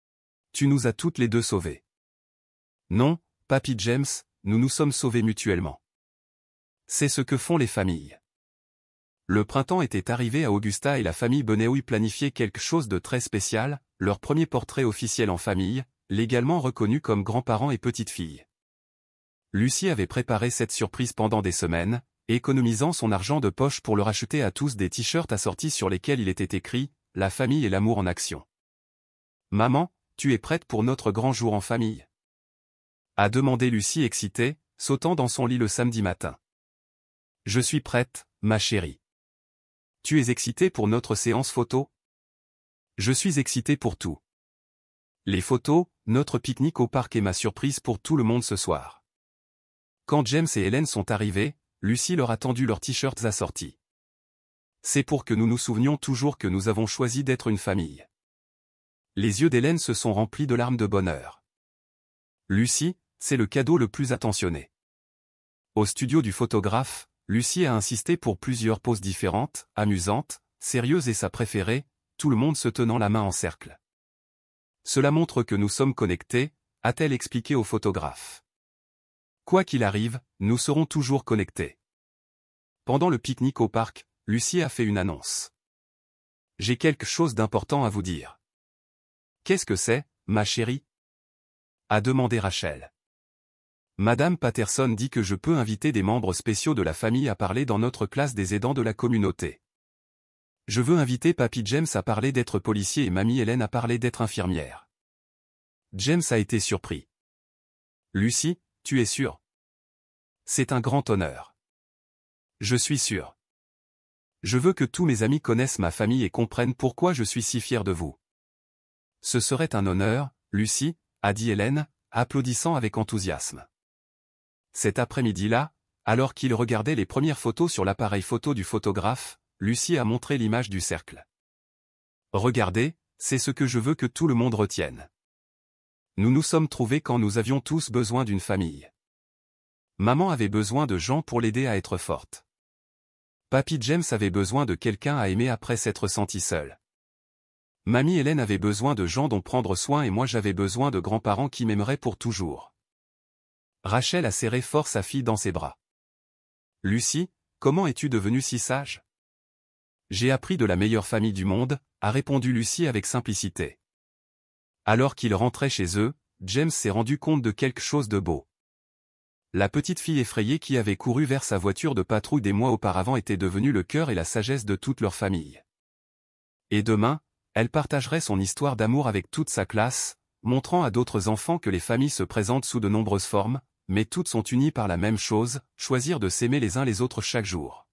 « Tu nous as toutes les deux sauvées. » Non, Papy James, nous nous sommes sauvés mutuellement. C'est ce que font les familles. Le printemps était arrivé à Augusta et la famille Benehouï planifiait quelque chose de très spécial, leur premier portrait officiel en famille, légalement reconnu comme grands-parents et petites-filles. Lucie avait préparé cette surprise pendant des semaines, économisant son argent de poche pour leur acheter à tous des t-shirts assortis sur lesquels il était écrit « La famille et l'amour en action ». « Maman, tu es prête pour notre grand jour en famille ?» a demandé Lucie excitée, sautant dans son lit le samedi matin. « Je suis prête, ma chérie. Tu es excitée pour notre séance photo ? » Je suis excitée pour tout. Les photos, notre pique-nique au parc et ma surprise pour tout le monde ce soir. Quand James et Hélène sont arrivés, Lucie leur a tendu leurs t-shirts assortis. C'est pour que nous nous souvenions toujours que nous avons choisi d'être une famille. Les yeux d'Hélène se sont remplis de larmes de bonheur. Lucie, c'est le cadeau le plus attentionné. Au studio du photographe, Lucie a insisté pour plusieurs poses différentes, amusantes, sérieuses et sa préférée, tout le monde se tenant la main en cercle. Cela montre que nous sommes connectés, a-t-elle expliqué au photographe. Quoi qu'il arrive, nous serons toujours connectés. Pendant le pique-nique au parc, Lucie a fait une annonce. « J'ai quelque chose d'important à vous dire. »« Qu'est-ce que c'est, ma chérie ?» a demandé Rachel. Madame Patterson dit que je peux inviter des membres spéciaux de la famille à parler dans notre classe des aidants de la communauté. Je veux inviter Papy James à parler d'être policier et Mamie Hélène à parler d'être infirmière. James a été surpris. Lucie, tu es sûre? C'est un grand honneur. Je suis sûre. Je veux que tous mes amis connaissent ma famille et comprennent pourquoi je suis si fier de vous. Ce serait un honneur, Lucie, a dit Hélène, applaudissant avec enthousiasme. Cet après-midi-là, alors qu'il regardait les premières photos sur l'appareil photo du photographe, Lucie a montré l'image du cercle. Regardez, c'est ce que je veux que tout le monde retienne. Nous nous sommes trouvés quand nous avions tous besoin d'une famille. Maman avait besoin de gens pour l'aider à être forte. Papy James avait besoin de quelqu'un à aimer après s'être senti seul. Mamie Hélène avait besoin de gens dont prendre soin et moi j'avais besoin de grands-parents qui m'aimeraient pour toujours. Rachel a serré fort sa fille dans ses bras. Lucie, comment es-tu devenue si sage? J'ai appris de la meilleure famille du monde, a répondu Lucie avec simplicité. Alors qu'ils rentraient chez eux, James s'est rendu compte de quelque chose de beau. La petite fille effrayée qui avait couru vers sa voiture de patrouille des mois auparavant était devenue le cœur et la sagesse de toute leur famille. Et demain, elle partagerait son histoire d'amour avec toute sa classe, montrant à d'autres enfants que les familles se présentent sous de nombreuses formes, mais toutes sont unies par la même chose, choisir de s'aimer les uns les autres chaque jour.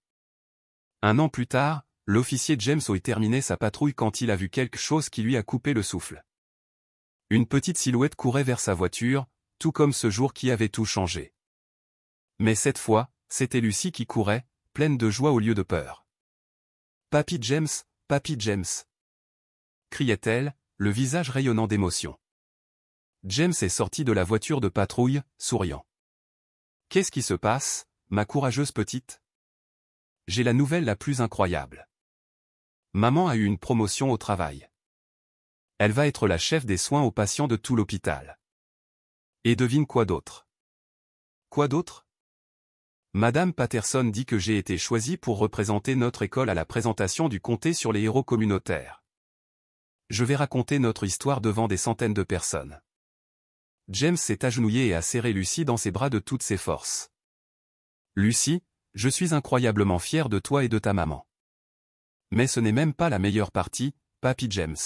Un an plus tard, l'officier James a terminé sa patrouille quand il a vu quelque chose qui lui a coupé le souffle. Une petite silhouette courait vers sa voiture, tout comme ce jour qui avait tout changé. Mais cette fois, c'était Lucie qui courait, pleine de joie au lieu de peur. « Papy James, Papy James !» criait-elle, le visage rayonnant d'émotion. James est sorti de la voiture de patrouille, souriant. « Qu'est-ce qui se passe, ma courageuse petite ? J'ai la nouvelle la plus incroyable. Maman a eu une promotion au travail. Elle va être la chef des soins aux patients de tout l'hôpital. Et devine quoi d'autre ? Quoi d'autre ? Madame Patterson dit que j'ai été choisie pour représenter notre école à la présentation du comté sur les héros communautaires. Je vais raconter notre histoire devant des centaines de personnes. » James s'est agenouillé et a serré Lucie dans ses bras de toutes ses forces. « Lucie, je suis incroyablement fier de toi et de ta maman. Mais ce n'est même pas la meilleure partie, Papy James.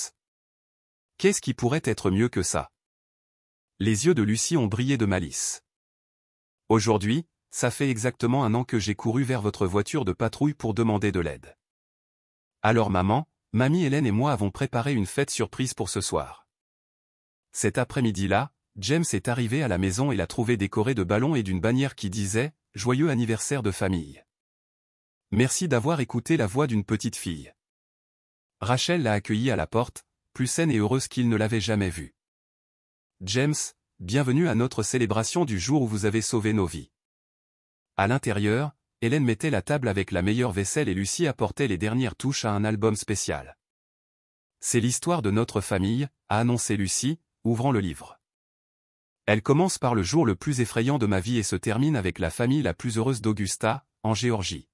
Qu'est-ce qui pourrait être mieux que ça ?» Les yeux de Lucie ont brillé de malice. « Aujourd'hui, ça fait exactement 1 an que j'ai couru vers votre voiture de patrouille pour demander de l'aide. Alors maman, mamie Hélène et moi avons préparé une fête surprise pour ce soir. Cet après-midi-là, James est arrivé à la maison et l'a trouvé décoré de ballons et d'une bannière qui disait « Joyeux anniversaire de famille ». Merci d'avoir écouté la voix d'une petite fille. Rachel l'a accueilli à la porte, plus saine et heureuse qu'il ne l'avait jamais vue. James, bienvenue à notre célébration du jour où vous avez sauvé nos vies. À l'intérieur, Hélène mettait la table avec la meilleure vaisselle et Lucie apportait les dernières touches à un album spécial. C'est l'histoire de notre famille, a annoncé Lucie, ouvrant le livre. Elle commence par le jour le plus effrayant de ma vie et se termine avec la famille la plus heureuse d'Augusta, en Géorgie.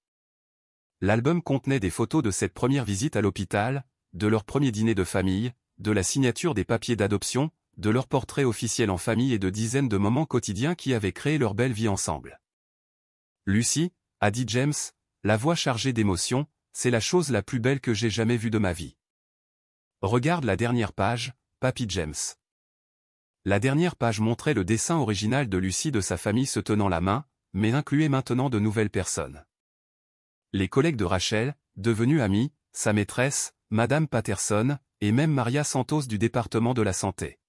L'album contenait des photos de cette première visite à l'hôpital, de leur premier dîner de famille, de la signature des papiers d'adoption, de leur portrait officiel en famille et de dizaines de moments quotidiens qui avaient créé leur belle vie ensemble. Lucie, a dit James, la voix chargée d'émotion, c'est la chose la plus belle que j'ai jamais vue de ma vie. Regarde la dernière page, Papy James. La dernière page montrait le dessin original de Lucie de sa famille se tenant la main, mais incluait maintenant de nouvelles personnes. Les collègues de Rachel, devenus amis, sa maîtresse, Madame Patterson, et même Maria Santos du département de la santé.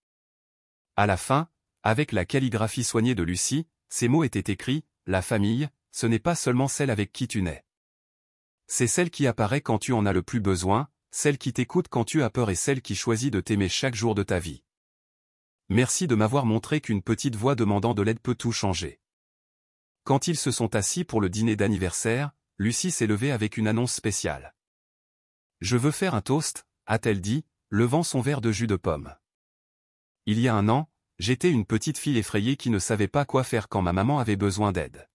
À la fin, avec la calligraphie soignée de Lucie, ces mots étaient écrits, la famille, ce n'est pas seulement celle avec qui tu nais. C'est celle qui apparaît quand tu en as le plus besoin, celle qui t'écoute quand tu as peur et celle qui choisit de t'aimer chaque jour de ta vie. Merci de m'avoir montré qu'une petite voix demandant de l'aide peut tout changer. Quand ils se sont assis pour le dîner d'anniversaire, Lucie s'est levée avec une annonce spéciale. Je veux faire un toast, a-t-elle dit, levant son verre de jus de pomme. Il y a 1 an, j'étais une petite fille effrayée qui ne savait pas quoi faire quand ma maman avait besoin d'aide.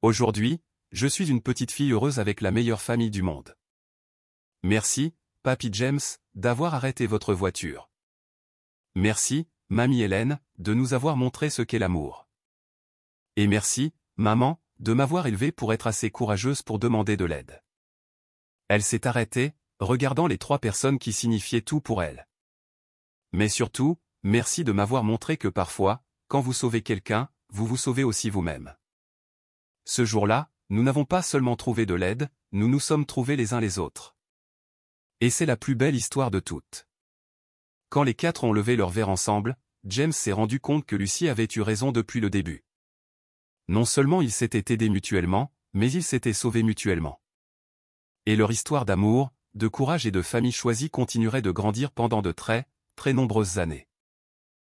Aujourd'hui, je suis une petite fille heureuse avec la meilleure famille du monde. Merci, Papy James, d'avoir arrêté votre voiture. Merci, Mamie Hélène, de nous avoir montré ce qu'est l'amour. Et merci, Maman, de m'avoir élevée pour être assez courageuse pour demander de l'aide. Elle s'est arrêtée, regardant les 3 personnes qui signifiaient tout pour elle. Mais surtout, merci de m'avoir montré que parfois, quand vous sauvez quelqu'un, vous vous sauvez aussi vous-même. Ce jour-là, nous n'avons pas seulement trouvé de l'aide, nous nous sommes trouvés les uns les autres. Et c'est la plus belle histoire de toutes. Quand les 4 ont levé leur verre ensemble, James s'est rendu compte que Lucie avait eu raison depuis le début. Non seulement ils s'étaient aidés mutuellement, mais ils s'étaient sauvés mutuellement. Et leur histoire d'amour, de courage et de famille choisie continueraient de grandir pendant de très nombreuses années.